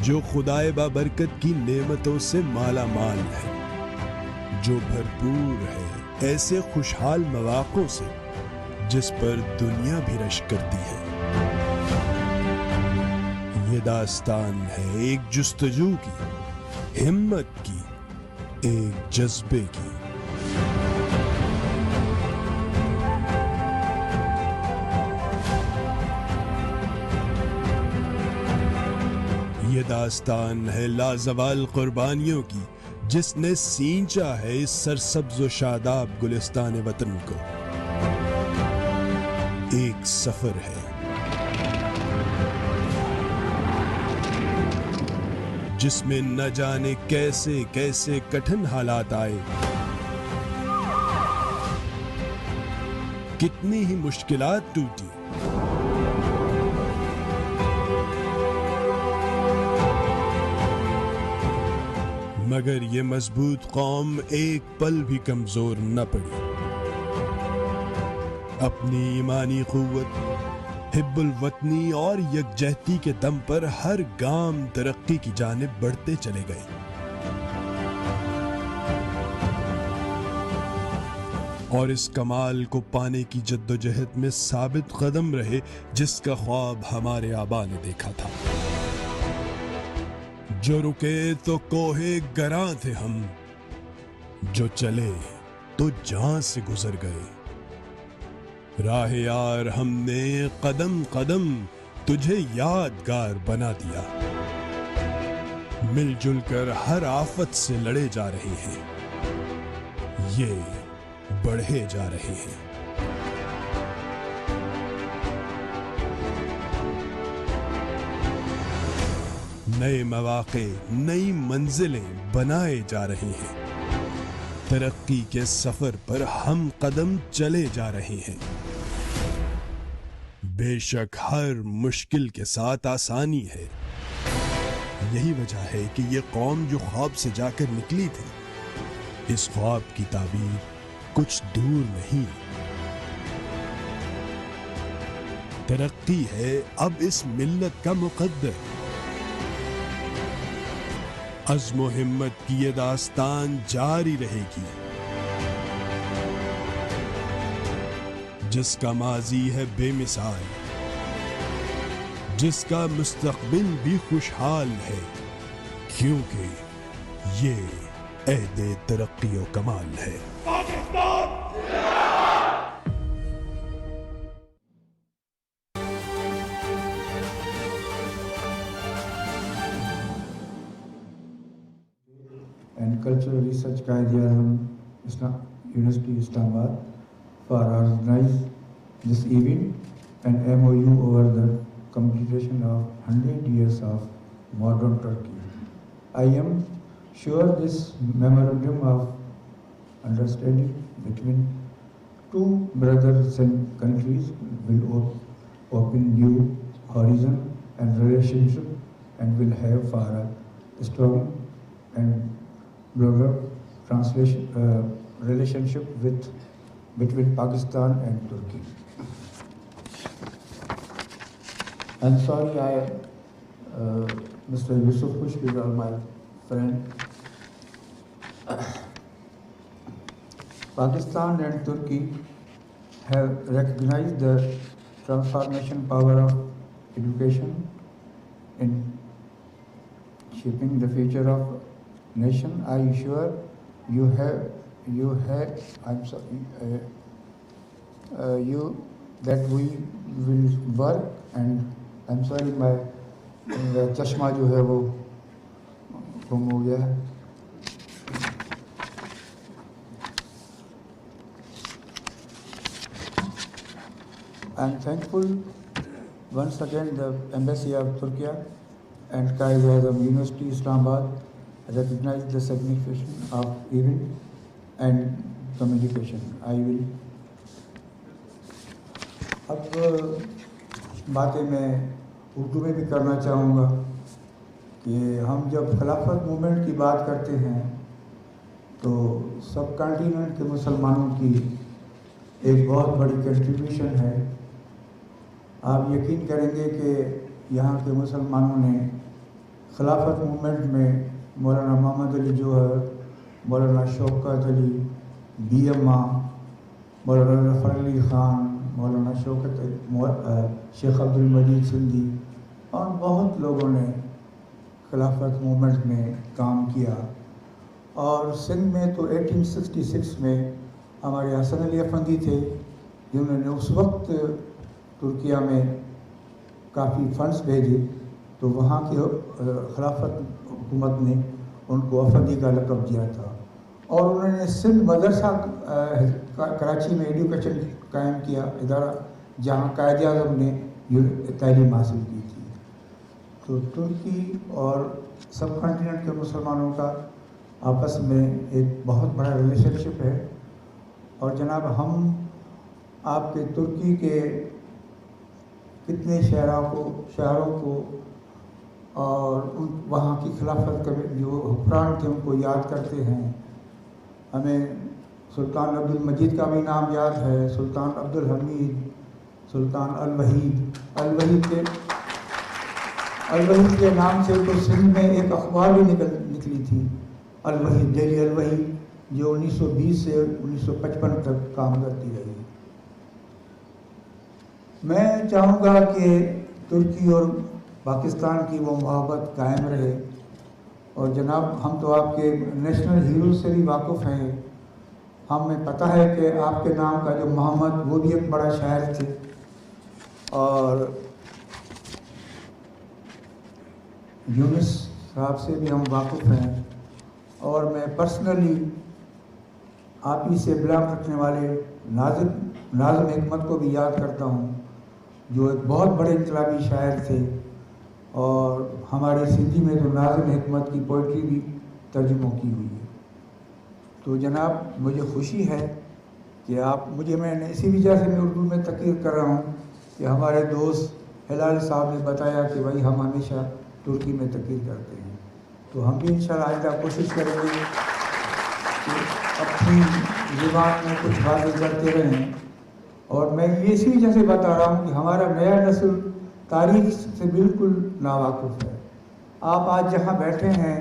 जो खुदाए बाबरकत की नेमतों से माला माल है, जो भरपूर है ऐसे खुशहाल मवाक़ों से जिस पर दुनिया भी रश करती है। ये दास्तान है एक जुस्तजू की, हिम्मत की, एक जज्बे की। ये दास्तान है लाजवाल कुर्बानियों की, जिसने सींचा है इस सरसब्ज़ व शादाब गुलिस्तान वतन को। एक सफर है जिसमें न जाने कैसे कैसे कठिन हालात आए, कितनी ही मुश्किलात टूटी, मगर ये मजबूत कौम एक पल भी कमजोर न पड़ी। अपनी ईमानी क़ुव्वत, हिब्बुल वतनी और यकजहती के दम पर हर गाम तरक्की की जानिब बढ़ते चले गए। और इस कमाल को पाने की जद्दोजहद में साबित कदम रहे जिसका ख्वाब हमारे आबा ने देखा था। जो रुके तो कोहे गरां थे हम, जो चले तो जान से गुजर गए। राह यार हमने कदम कदम तुझे यादगार बना दिया। मिलजुल कर हर आफत से लड़े जा रहे हैं, ये बढ़े जा रहे हैं। नए मौके, नई मंजिलें बनाए जा रहे हैं। तरक्की के सफर पर हम कदम चले जा रहे हैं। बेशक हर मुश्किल के साथ आसानी है। यही वजह है कि ये कौम जो ख्वाब से जाकर निकली थी, इस ख्वाब की ताबीर कुछ दूर नहीं। तरक्की है अब इस मिल्लत का मुकद्दर। अज़्म हिम्मत की ये दास्तान जारी रहेगी। जिसका माजी है बेमिसाल, जिसका मुस्तक़बिल भी खुशहाल है, क्योंकि ये अहदे तरक्की व कमाल है। And Cultural Research Qaid-e-Azam University Islamabad for organizing this event and MOU over the completion of 100 years of modern Turkey. I am sure this memorandum of understanding between two brothers and countries will open new horizon and relationship and will have for a strong and broader relationship between Pakistan and Turkey. I'm sorry, Mr. Yusuf Khushki, my friend. Pakistan and Turkey have recognized the transformation power of education in shaping the future of nation. I assure you that we will work, and I'm sorry my चश्मा जो है वो गुम हो गया है। I'm thankful once again the Embassy of Turkey and Qaid-e-Azam University Islamabad recognize the significance of event and communication. I will अब बातें मैं उर्दू में भी करना चाहूँगा कि हम जब खिलाफत मूवमेंट की बात करते हैं तो सब कॉन्टिनेंट के मुसलमानों की एक बहुत बड़ी कंट्रीब्यूशन है। आप यकीन करेंगे कि यहाँ के मुसलमानों ने खिलाफत मूवमेंट में मौलाना मोहम्मद अली जोहर, मौलाना शौकत अली, बीएमआ, मौलाना ज़फ़र अली ख़ान, मौलाना शेख अब्दुल मजीद सिंधी और बहुत लोगों ने खिलाफत मूवमेंट में काम किया। और सिंध में तो 1866 में हमारे हसन अली अफंदी थे जिन्होंने उस वक्त तुर्किया में काफ़ी फंड्स भेजे, तो वहाँ की खिलाफत हुकूमत ने उनको अफंदी का लक़ब दिया था। और उन्होंने सिंध मदरसा कराची में एजुकेशन कायम किया, इदारा जहाँ कायद-ए-आज़म ने तालीम हासिल की थी। तो तुर्की और सब कॉन्टिनेंट के मुसलमानों का आपस में एक बहुत बड़ा रिलेशनशिप है। और जनाब हम आपके तुर्की के कितने शहरों को और उन वहाँ की खिलाफत के जो हुक्मरान थे उनको याद करते हैं। हमें सुल्तान अब्दुल मजीद का भी नाम याद है, सुल्तान अब्दुल हमीद, सुल्तान अल वहीद। अल वहीद के नाम से तो सिंध में एक अखबार भी निकली थी, अल वहीद, डेली अल वहीद, जो 1920 से 1955 तक काम करती रही। मैं चाहूँगा कि तुर्की और पाकिस्तान की वो मोहब्बत कायम रहे। और जनाब, हम तो आपके नेशनल हीरो से भी वाकिफ़ हैं। हमें पता है कि आपके नाम का जो मोहम्मद, वो भी एक बड़ा शायर थे। और यूनुस साहब से भी हम वाकिफ़ हैं। और मैं पर्सनली आप ही से बिलाम रखने वाले नाज़िम हिकमत को भी याद करता हूँ, जो एक बहुत बड़े इनकलाबी शायर थे। और हमारे सिंधी में तो नाज़िम हिकमत की पोइट्री भी तर्जुमों की हुई है। तो जनाब, मुझे खुशी है कि आप मुझे, मैंने इसी वजह से मैं उर्दू में तकीर कर रहा हूँ कि हमारे दोस्त हिलाल साहब ने बताया कि भाई हम हमेशा तुर्की में तकीर करते हैं। तो हम भी इंशाल्लाह आइंदा कोशिश करेंगे कि अपनी ज़ुबान में कुछ बातें करते रहें। और मैं ये इसी वजह से बता रहा हूँ कि हमारा नया नस्ल तारीख से बिल्कुल नावाकिफ़ है। आप आज जहाँ बैठे हैं,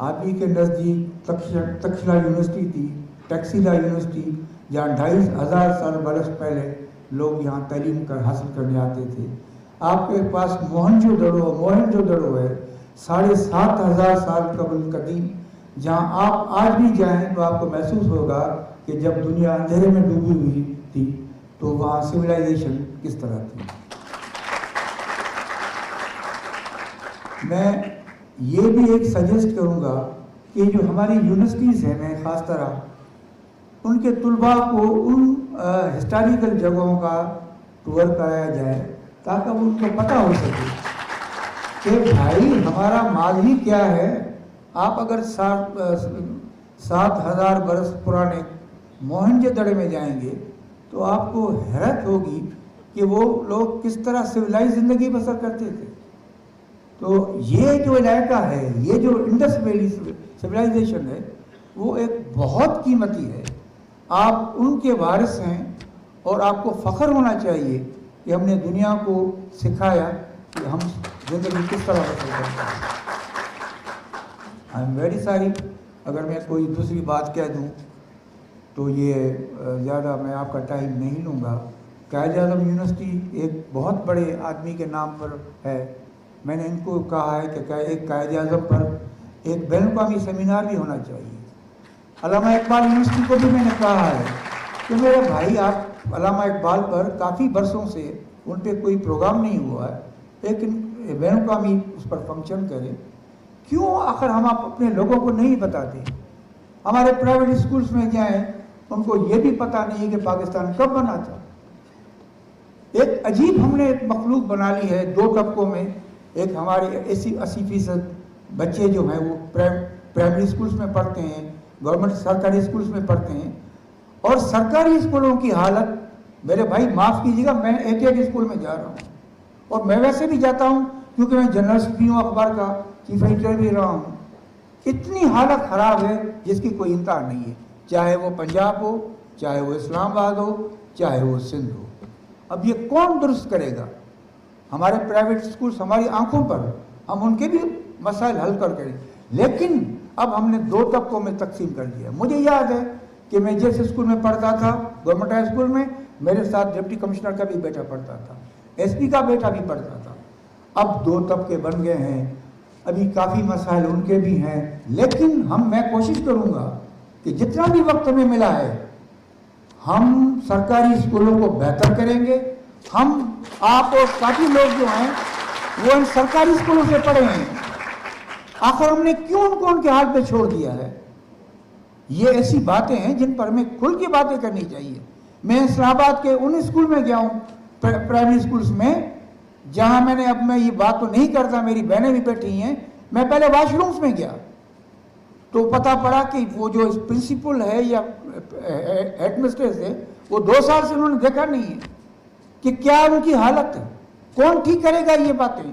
आप ही के नज़दीक तक्षशिला यूनिवर्सिटी थी, टैक्सीला यूनिवर्सिटी, जहाँ 2500 साल बरस पहले लोग यहाँ तालीम हासिल करने आते थे। आपके पास मोहनजोदड़ो है, 7500 साल कबल कदीम, जहाँ आप आज भी जाएं तो आपको महसूस होगा कि जब दुनिया अंधेरे में डूबी हुई थी तो वहाँ सिविलाइजेशन किस तरह थी। मैं ये भी एक सजेस्ट करूँगा कि जो हमारी यूनिवर्सिटीज़ हैं, मैं ख़ास तरह उनके तुलबा को उन हिस्टोरिकल जगहों का टूर कराया जाए ताकि उनको पता हो सके कि भाई हमारा माजी क्या है। आप अगर 7000 बरस पुराने मोहनजोदड़ो में जाएंगे तो आपको हैरत होगी कि वो लोग किस तरह सिविलाइज ज़िंदगी बसर करते थे। तो ये जो इलाका है, ये जो इंडस वैली सिविलाइजेशन है, वो एक बहुत कीमती है। आप उनके वारिस हैं और आपको फ़ख्र होना चाहिए कि हमने दुनिया को सिखाया कि हम ज़िंदगी किस तरह बसर करते हैं। आई एम वेरी सॉरी अगर मैं कोई दूसरी बात कह दूं तो ये ज़्यादा मैं आपका टाइम नहीं लूँगा। कायद-ए-आज़म यूनिवर्सिटी एक बहुत बड़े आदमी के नाम पर है। मैंने इनको कहा है कि एक कायद-ए-आज़म पर एक बैनुल-अक़वामी सेमिनार भी होना चाहिए। अल्लामा इकबाल यूनिवर्सिटी को भी मैंने कहा है कि मेरे भाई, आप अल्लामा इकबाल पर काफ़ी बरसों से उन पर कोई प्रोग्राम नहीं हुआ है, लेकिन बैनुल-अक़वामी उस पर फंक्शन करें। क्यों आखिर हम आप अपने लोगों को नहीं बताते? हमारे प्राइवेट स्कूल्स में जाएं, उनको ये भी पता नहीं है कि पाकिस्तान कब बना था। एक अजीब हमने एक मखलूक बना ली है दो तबकों में। एक हमारे 80% बच्चे जो हैं वो प्राइमरी स्कूल्स में पढ़ते हैं, गवर्नमेंट सरकारी स्कूल्स में पढ़ते हैं। और सरकारी स्कूलों की हालत, मेरे भाई माफ़ कीजिएगा, मैं एक स्कूल में जा रहा हूँ और मैं वैसे भी जाता हूँ क्योंकि मैं जर्नलिस्ट भी हूँ, अखबार का चीफ एडिटर भी रहा हूँ। इतनी हालत ख़राब है जिसकी कोई इंतहा नहीं है, चाहे वो पंजाब हो, चाहे वो इस्लामाबाद हो, चाहे वो सिंध हो। अब ये कौन दुरुस्त करेगा? हमारे प्राइवेट स्कूल्स हमारी आंखों पर, हम उनके भी मसाइल हल कर करें। लेकिन अब हमने दो तबकों में तकसीम कर दिया। मुझे याद है कि मैं जिस स्कूल में पढ़ता था, गवर्नमेंट हाई स्कूल में, मेरे साथ डिप्टी कमिश्नर का भी बेटा पढ़ता था, एसपी का बेटा भी पढ़ता था। अब दो तबके बन गए हैं, अभी काफ़ी मसाइल उनके भी हैं। लेकिन मैं कोशिश करूँगा कि जितना भी वक्त हमें मिला है, हम सरकारी स्कूलों को बेहतर करेंगे। आप और काफ़ी लोग जो हैं वो इन सरकारी स्कूलों से पढ़े हैं। आखिर हमने क्यों उनको उनके हाल पे छोड़ दिया है? ये ऐसी बातें हैं जिन पर हमें खुल के बातें करनी चाहिए। मैं इस्लामाबाद के उन स्कूल में गया हूँ, प्राइमरी स्कूल्स में, जहाँ अब मैं ये बात तो नहीं करता, मेरी बहनें भी बैठी हैं, मैं पहले वॉशरूम्स में गया तो पता पड़ा कि वो जो प्रिंसिपल है या हेडमिस्ट्रेस है, वो 2 साल से उन्होंने देखा नहीं है कि क्या उनकी हालत है। कौन ठीक करेगा ये बातें?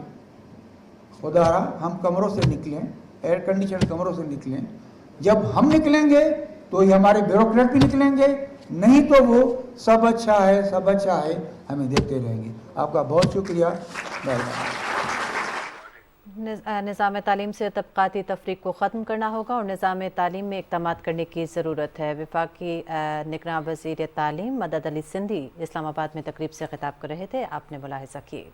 खुदारा हम कमरों से निकलें, एयर कंडीशन कमरों से निकलें। जब हम निकलेंगे तो ये हमारे ब्यूरोक्रेट भी निकलेंगे, नहीं तो वो सब अच्छा है हमें देखते रहेंगे। आपका बहुत शुक्रिया। निज़ाम तालीम से तबक़ाती तफरीक को ख़त्म करना होगा और निज़ाम तालीम में इक़दामात करने की ज़रूरत है। वफाकी निगरान वज़ीर तालीम मदद अली सिंधी इस्लामाबाद में तकरीब से खिताब कर रहे थे। आपने मुलाहिज़ा की।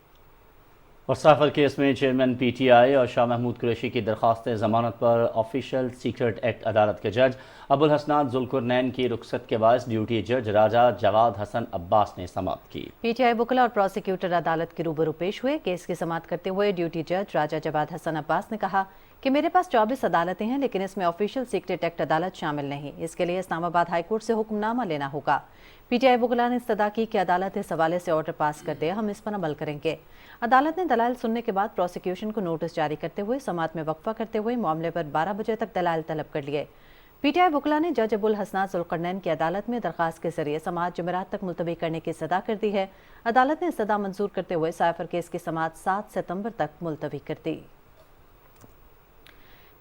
और साफर केस में चेयरमैन PTI और शाह महमूद कुरैशी की दरख्वास्त ज़मानत पर ऑफिशियल सीक्रेट एक्ट अदालत के जज अबुल हसनात ज़ुल्कुरनैन की रुखसत के बायस ड्यूटी जज राजा जवाद हसन अब्बास ने समाप्त की। PTI वकला और प्रोसिक्यूटर अदालत के रूबरू पेश हुए। केस की समाअत करते हुए ड्यूटी जज राजा जवाद हसन अब्बास ने कहा कि मेरे पास 24 अदालतें हैं, लेकिन इसमें ऑफिशियल सीक्रेट एक्ट अदालत शामिल नहीं। इसके लिए इस्लामाबाद हाई कोर्ट से हुक्मनामा लेना होगा। PTI वकला ने इस्तदा की कि अदालत इस हवाले से ऑर्डर पास कर दे, हम इस पर अमल करेंगे। अदालत ने दलाइल सुनने के बाद प्रोसिक्यूशन को नोटिस जारी करते हुए समाअत में वक्फा करते हुए मामले पर 12 बजे तक दलाइल तलब कर लिए। PTI वकला ने जज अबुल हसनात ज़ुल्कुरनैन की अदालत में दरख्वास्त के जरिए समाअत जुमेरात तक मुलतवी करने की इस्तदा कर दी है। अदालत ने इस्तदा मंजूर करते हुए साइफर केस की समाअत 7 सितंबर तक मुलतवी कर दी।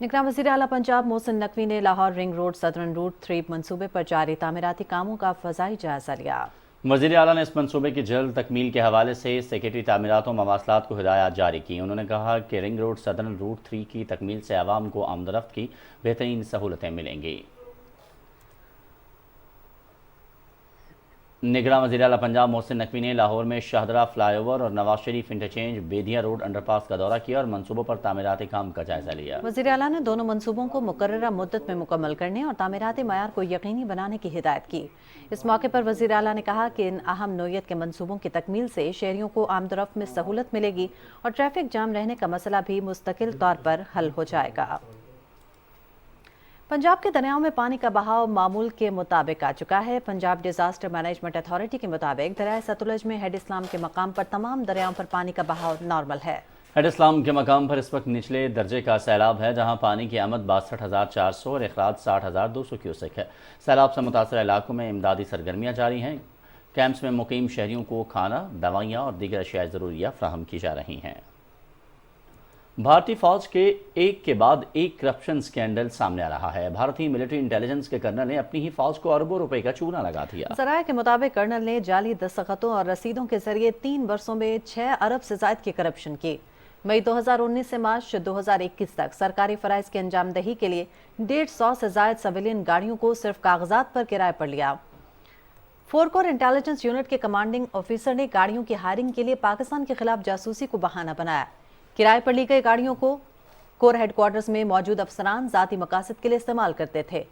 निगरान वज़ीर आला पंजाब मोहसिन नकवी ने Lahore ring road southern route 3 मंसूबे पर जारी तामीराती कामों का फ़ज़ाई जायज़ा लिया। वज़ीर आला ने इस मंसूबे की जल्द तकमील के हवाले से सेक्रेटरी तामीरात और मवासलात को हिदायत जारी की। उन्होंने कहा कि रिंग रोड सदर्न रूट 3 की तकमील से आवाम को आमदरफ्त की बेहतरीन सहूलतें मिलेंगी। निगरान वज़ीर आला पंजाब मोहसिन नकवी ने लाहौर में शाहदरा फ्लाईओवर और नवाज शरीफ इंटरचेंज बेदिया रोड अंडरपास का दौरा किया और मंसूबों पर तामीराती काम का जायजा लिया। वज़ीर आला ने दोनों मंसूबों को मुकर्ररा मुद्दत में मुकम्मल करने और तामीराती मयार को यकीनी बनाने की हिदायत की। इस मौके पर वज़ीर आला ने कहा कि इन अहम नोयत के मंसूबों की तकमील से शहरियों को आमदरफ्त में सहूलत मिलेगी और ट्रैफिक जाम रहने का मसला भी मुस्तकिल तौर पर हल हो जाएगा। पंजाब के दरियाओं में पानी का बहाव मामूल के मुताबिक आ चुका है। पंजाब डिजास्टर मैनेजमेंट अथॉरिटी के मुताबिक दरिया सतलुज में हेड इस्लाम के मकाम पर तमाम दरियाओं पर पानी का बहाव नॉर्मल है। हेड इस्लाम के मकाम पर इस वक्त निचले दर्जे का सैलाब है, जहां पानी की आमद 62,400 और अखराज 60,200 क्यूसेक है। सैलाब से मुतासर इलाकों में इमदादी सरगर्मियाँ जारी हैं। कैंप्स में मुकीम शहरियों को खाना, दवाइयाँ और दीगर अशिया ज़रूरिया फराहम की जा रही हैं। भारतीय फौज के एक के बाद एक करप्शन स्कैंडल सामने आ रहा है। भारतीय मिलिट्री इंटेलिजेंस के कर्नल ने अपनी ही फौज को अरबों रुपए का चूना लगा दिया। ज़राए के मुताबिक कर्नल ने जाली दस्तखतों और रसीदों के जरिए 3 वर्षों में 6 अरब से ज़ायद की करप्शन की। मई 2019 से मार्च 2021 तक सरकारी फराइज की अंजामदही के लिए 150 से ज़ायद सिविलियन गाड़ियों को सिर्फ कागजात पर किराए पर लिया। 4 कोर इंटेलिजेंस यूनिट के कमांडिंग ऑफिसर ने गाड़ियों की हायरिंग के लिए पाकिस्तान के खिलाफ जासूसी को बहाना बनाया। किराए पर ली गई गाड़ियों को कोर हेडक्वार्टर्स में मौजूद अफसरान ज़ाती मकासद के लिए इस्तेमाल करते थे।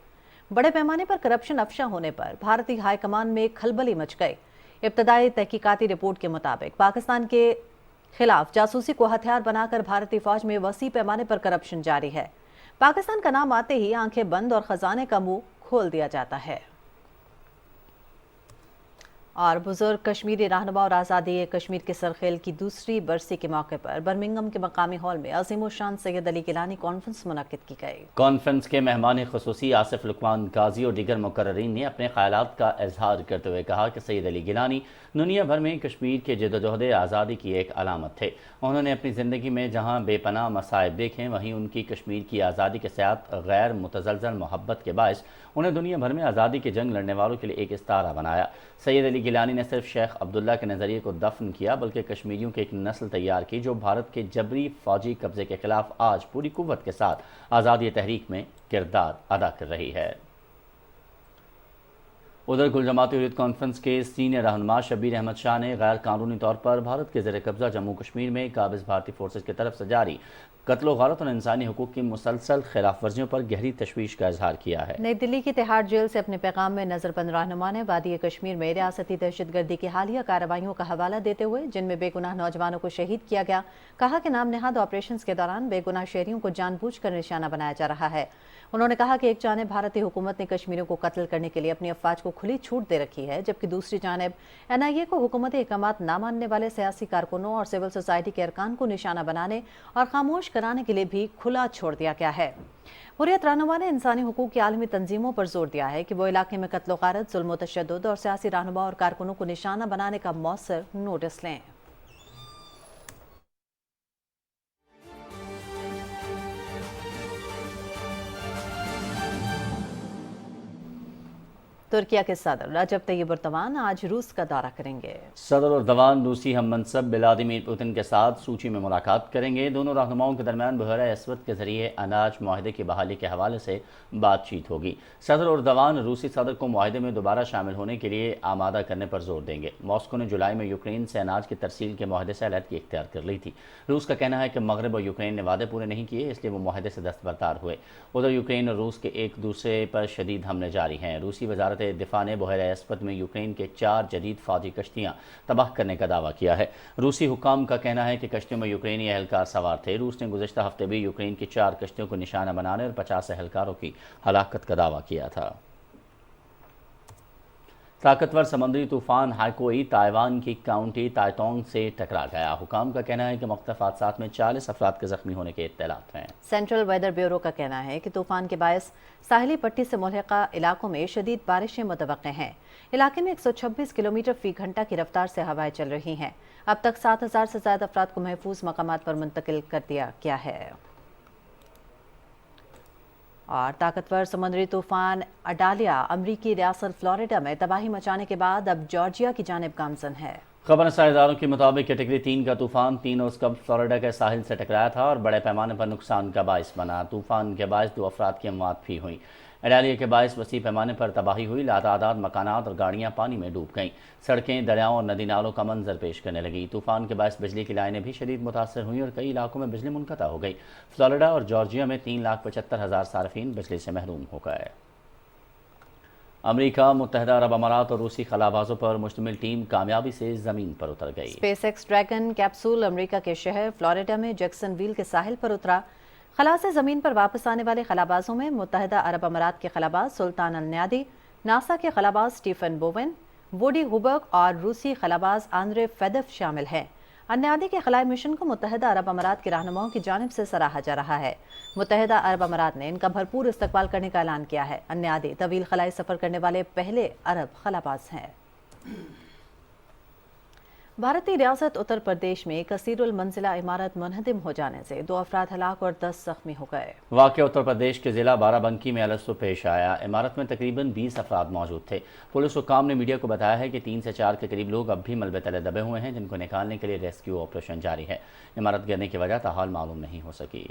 बड़े पैमाने पर करप्शन अफशा होने पर भारतीय हाई कमान में खलबली मच गई। इब्तदाई तहकीकाती रिपोर्ट के मुताबिक पाकिस्तान के खिलाफ जासूसी को हथियार बनाकर भारतीय फौज में वसी पैमाने पर करप्शन जारी है। पाकिस्तान का नाम आते ही आंखें बंद और खजाने का मुंह खोल दिया जाता है। और बुजुर्ग कश्मीरी रहनुमा और आज़ादी कश्मीर के सरखेल की दूसरी बरसी के मौके पर बर्मिंघम के मकामी हॉल में अजीम शान सैयद अली गिलानी कॉन्फ्रेंस मुनक्किद की गई। कॉन्फ्रेंस के मेहमान खुसूसी आसिफ लुकमान काजी और दीगर मुकर्ररीन ने अपने ख्यालात का इजहार करते हुए कहा कि सैयद अली गिलानी दुनिया भर में कश्मीर के जद्दोजहद आज़ादी की एक अलामत थे। उन्होंने अपनी ज़िंदगी में जहाँ बेपनाह मसाइब देखें, वहीं उनकी कश्मीर की आज़ादी के साथ गैर मुतज़लज़ल मोहब्बत के बायस उन्हें दुनिया भर में आज़ादी की जंग लड़ने वालों के लिए एक इस्तारा बनाया। सैयद अली गिलानी ने सिर्फ शेख अब्दुल्ला के नज़रिए को दफन किया, बल्कि कश्मीरियों की एक नस्ल तैयार की जो भारत के जबरी फौजी कब्जे के खिलाफ आज पूरी कुव्वत के साथ आज़ादी तहरीक में किरदार अदा कर रही है। उधर कुल जमाती हुर्रियत कॉन्फ्रेंस के सीनियर रहनुमा शब्बीर अहमद शाह ने गैर कानूनी तौर पर भारत के ज़ेर कब्ज़ा जम्मू कश्मीर में काबिज़ भारतीय फोर्सेज की तरफ से जारी कत्ल गारत और इंसानी हुकूक की मुसलसल खिलाफ वर्जियों पर गहरी तशवीश का इजहार किया है। नई दिल्ली की तिहाड़ जेल से अपने पैगाम में नजरबंद रहनुमा ने वादी कश्मीर में रियासती दहशतगर्दी की हालिया कार्रवाइयों का हवाला देते हुए, जिनमें बेगुनाह नौजवानों को शहीद किया गया, कहा कि नाम नेहाद ऑपरेशन के दौरान बेगुनाह शहरियों को जानबूझकर निशाना बनाया जा रहा है। उन्होंने कहा कि एक जानिब भारतीय हुकूमत ने कश्मीरियों को कत्ल करने के लिए अपनी अफवाज को खुली छूट दे रखी है, जबकि दूसरी जानिब NIA को हुकूमती अहकामात ना मानने वाले सियासी कारकुनों और सिविल सोसाइटी के अरकान को निशाना बनाने और खामोश कराने के लिए भी खुला छोड़ दिया गया है। हुर्रियत रहनुमा ने इंसानी हुकूक की आलमी तंजीमों पर जोर दिया है कि वो इलाके में कत्ल गारत, जुल्म तशद्दुद और सियासी रहनुमा और कारकुनों को निशाना बनाने का मौसर नोटिस लें। तुर्किया के सदर रजब तैयब एर्दोगान आज रूस का दौरा करेंगे। सदर एर्दोगान रूसी हम मनसब व्लादिमीर पुतिन के साथ सूची में मुलाकात करेंगे। दोनों रहनुमाओं के दरमियान बहरा असवद के जरिए अनाज माहदे की बहाली के हवाले से बातचीत होगी। सदर एर्दोगान रूसी सदर को माहदे में दोबारा शामिल होने के लिए आमादा करने पर जोर देंगे। मॉस्को ने जुलाई में यूक्रेन से अनाज की तरसील के माहदे से अलहदगी इख्तियार कर ली थी। रूस का कहना है कि मगरब और यूक्रेन ने वादे पूरे नहीं किए, इसलिए वो माहदे से दस्तबरदार हुए। उधर यूक्रेन और रूस के एक दूसरे पर शदीद हमले जारी हैं। रूसी वजारत दिफा ने बहरा असवद में यूक्रेन के 4 जदीद फौजी कश्तियाँ तबाह करने का दावा किया है। रूसी हुक्काम का कहना है कि कश्तियों में यूक्रेनी एहलकार सवार थे। रूस ने गुज़श्ता हफ्ते भी यूक्रेन की 4 कश्तियों को निशाना बनाने और 50 एहलकारों की हलाकत का दावा किया था। ताकतवर समुद्री तूफान हाइकोई ताइवान की काउंटी ताइतोंग से टकरा गया। हुकाम का कहना है कि मुख्तलिफ हादसात में 40 अफराद के जख्मी होने के इत्तलात हैं। सेंट्रल वेदर ब्यूरो का कहना है कि तूफान के बायस साहिली पट्टी से मुल्हिका इलाकों में शदीद बारिशें मुतवक्के हैं। इलाके में 126 किलोमीटर फी घंटा की रफ्तार से हवाएं चल रही हैं। अब तक 7000 से ज्यादा अफराद को महफूज मकामात पर मुंतकिल कर दिया गया है। और ताकतवर समुद्री तूफान अडालिया अमरीकी रियासत फ्लोरिडा में तबाही मचाने के बाद अब जॉर्जिया की जानिब गामजन है। खबर साइदारों के मुताबिक कैटेगरी 3 का तूफान 3 रोज़ कब फ्लोरिडा के साहिल से टकराया था और बड़े पैमाने पर नुकसान का बाइस बना। तूफान के बायस 2 अफराद की मौत भी हुई। अडालिया के बायस वसी पैमाने पर तबाही हुई। लातादाद मकानात और गाड़ियाँ पानी में डूब गईं। सड़कें, दरियाओं और नदी नालों का मंजर पेश करने लगी। तूफान के बायस बिजली की लाइनें भी शदीद मुतासर हुई और कई इलाकों में बिजली मुनक़ता हो गई। फ्लोरिडा और जॉर्जिया में 3,75,000 सार्फिन बिजली से महरूम हो गए। अमेरिका, मुत्तहिदा अरब अमारात और रूसी खलाबाजों पर मुश्तमिल टीम कामयाबी से ज़मीन पर उतर गई। स्पेसएक्स ड्रैगन कैप्सूल अमेरिका के शहर फ्लोरिडा में जैक्सनविल के साहिल पर उतरा। खला से ज़मीन पर वापस आने वाले खलाबाजों में मुत्तहिदा अरब अमारात के खलाबाज सुल्तान अल न्यादी, नासा के खलाबाज स्टीफन बोवेन, वोडी हुबर्ग और रूसी खलाबाज आंद्रे फेदेव शामिल हैं। अन्यादी के खलाई मिशन को मुत्तहिदा अरब अमारात के रहनुमाओं की जानिब से सराहा जा रहा है। मुत्तहिदा अरब अमारात ने इनका भरपूर इस्तकबाल करने का ऐलान किया है। अन्यादी तवील खलाई सफ़र करने वाले पहले अरब खलाबाज हैं। भारतीय रियासत उत्तर प्रदेश में कसीरुल मंजिला इमारत मुनहदिम हो जाने से 2 अफराद हलाक और 10 जख्मी हो गए। वाक़या उत्तर प्रदेश के ज़िला बाराबंकी में अलसो पेश आया। इमारत में तकरीबन 20 अफराद मौजूद थे। पुलिस हुक्काम ने मीडिया को बताया है कि 3 से 4 के करीब लोग अब भी मलबे तले दबे हुए हैं, जिनको निकालने के लिए रेस्क्यू ऑपरेशन जारी है। इमारत गिरने की वजह ताहाल मालूम नहीं हो सकी।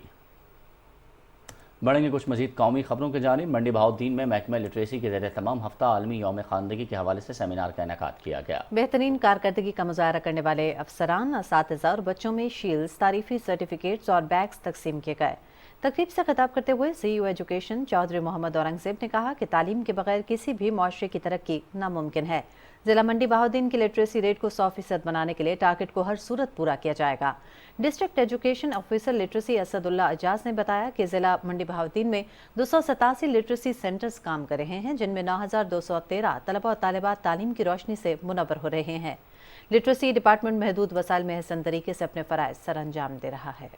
बढ़ेंगे कुछ मजीद कौमी खबरों के जानिब। मंडी बहाउद्दीन में महकमा लिटरेसी के ज़रिए तमाम हफ्ता आलमी यौम खानदगी के हवाले से सेमिनार का इनेकाद किया गया। बेहतरीन कारकर्दगी का मुजाहरा करने वाले अफसरान, असातिज़ा और बच्चों में शील्ड्स, तारीफी सर्टिफिकेट्स और बैग्स तकसीम किए गए। तकरीब से खिताब करते हुए CEO एजुकेशन चौधरी मोहम्मद औरंगजेब ने कहा कि तालीम के बगैर किसी भी मुआशरे की तरक्की नामुमकिन है। जिला मंडी बहाउद्दीन की लिटरेसी रेट को 100% बनाने के लिए टारगेट को हर सूरत पूरा किया जाएगा। District education officer literacy Asadullah Ajaz ने बताया कि जिला मंडी बहाउद्दीन में 287 लिटरेसी सेंटर्स काम कर रहे हैं, जिनमें 9,213 तलबा और तालिबात तालीम की रोशनी से मुनव्वर हो रहे हैं। लिटरेसी डिपार्टमेंट महदूद वसाइल में हसन तरीके से अपने फ़राइज़ सर अंजाम दे रहा है।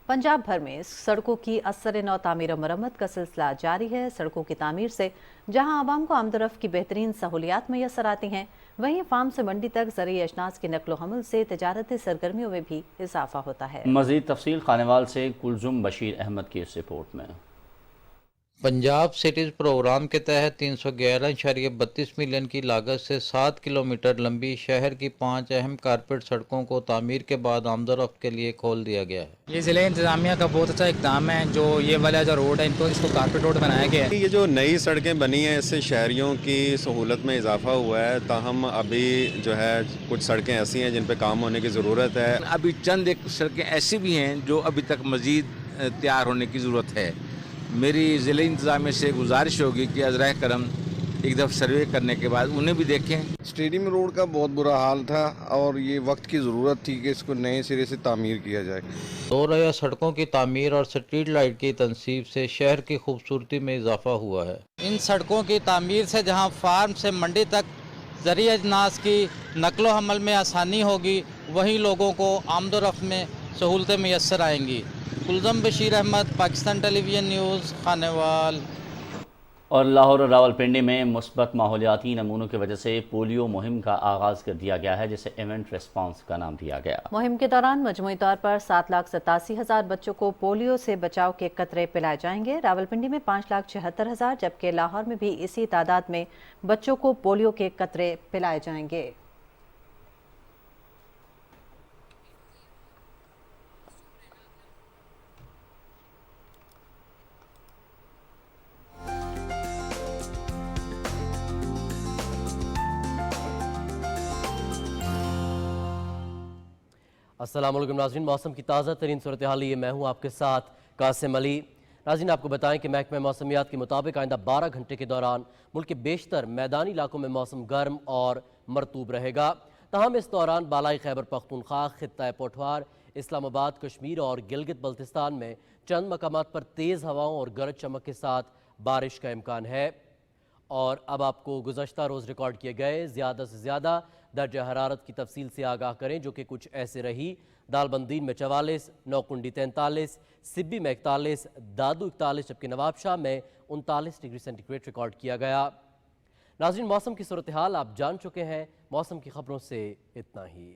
पंजाब भर में सड़कों की असर नौ तामीर और मरम्मत का सिलसिला जारी है। सड़कों की तामीर से जहां आवाम को आमदरफ्त की बेहतरीन सहूलियात मैसर आती हैं, वहीं फार्म से मंडी तक ज़रूरी अजनास की नकलो हमल से तजारती सरगर्मियों में भी इजाफा होता है। मज़ीद तफसील खानेवाल से कुलजुम बशीर अहमद की इस रिपोर्ट में। पंजाब सिटीज़ प्रोग्राम के तहत 311.32 मिलियन की लागत से 7 किलोमीटर लंबी शहर की 5 अहम कारपेट सड़कों को तामीर के बाद आमदरफ्त के लिए खोल दिया गया है। ये ज़िले इंतज़ामिया का बहुत अच्छा इक़दाम है। जो ये वाला जो रोड है, इसको कारपेट रोड बनाया गया है। ये जो नई सड़कें बनी हैं, इससे शहरियों की सहूलत में इजाफा हुआ है। ताहम अभी जो है कुछ सड़कें ऐसी हैं जिन पर काम होने की ज़रूरत है। अभी चंद एक सड़कें ऐसी भी हैं जो अभी तक मज़ीद तैयार होने की ज़रूरत है। मेरी ज़िले इंतज़ामिया से गुजारिश होगी कि अज़राए करम एक दफ़ा सर्वे करने के बाद उन्हें भी देखें। स्टेडियम रोड का बहुत बुरा हाल था और ये वक्त की ज़रूरत थी कि इसको नए सिरे से तामीर किया जाए। दोरया सड़कों की तामीर और स्ट्रीट लाइट की तनसीब से शहर की खूबसूरती में इजाफा हुआ है। इन सड़कों की तामीर से जहां फार्म से मंडी तक ज़रूरी अजनास की नकलो हमल में आसानी होगी, वहीं लोगों को आमदोरफ्त में सहूलतें मैसर आएंगी। कुलजुम बशीर अहमद, पाकिस्तान टेलीविजन न्यूज़, खानेवाल। اور لاہور اور راولپنڈی میں مثبت ماحولیاتی نمونوں کی وجہ سے پولیو مہم کا آغاز کر دیا گیا ہے، جسے ایونٹ ریسپانس کا نام دیا گیا۔ مہم کے دوران مجموعی طور پر 7,87,000 بچوں کو پولیو سے بچاؤ کے قطرے پلائے جائیں گے۔ راولپنڈی میں 5,76,000 جبکہ لاہور میں بھی اسی تعداد میں بچوں کو پولیو کے قطرے پلائے جائیں گے۔ السلام علیکم ناظرین، موسم کی تازہ ترین صورتحال لیے میں ہوں آپ کے ساتھ قاسم علی۔ ناظرین آپ کو بتائیں کہ محکمہ موسمیات کے مطابق آئندہ 12 گھنٹے کے دوران ملک کے بیشتر میدانی علاقوں میں موسم گرم اور مرطوب رہے گا، تاہم اس دوران بالائی خیبر پختونخوا، خطہ پٹھوار، اسلام آباد، کشمیر اور گلگت بلتستان میں چند مقامات پر تیز ہواؤں اور گرج چمک کے ساتھ بارش کا امکان ہے۔ اور اب آپ کو گزشتہ روز ریکارڈ کیے گئے زیادہ سے زیادہ درجہ حرارت کی تفصیل سے آگاہ کریں، جو کہ کچھ ایسے رہی۔ دالبندین میں 44، نوکنڈی 43، سبی میں 41، دادو 41، جبکہ نواب شاہ میں 39 ڈگری سینٹی گریڈ ریکارڈ کیا گیا۔ ناظرین موسم کی صورتحال آپ جان چکے ہیں، موسم کی خبروں سے اتنا ہی۔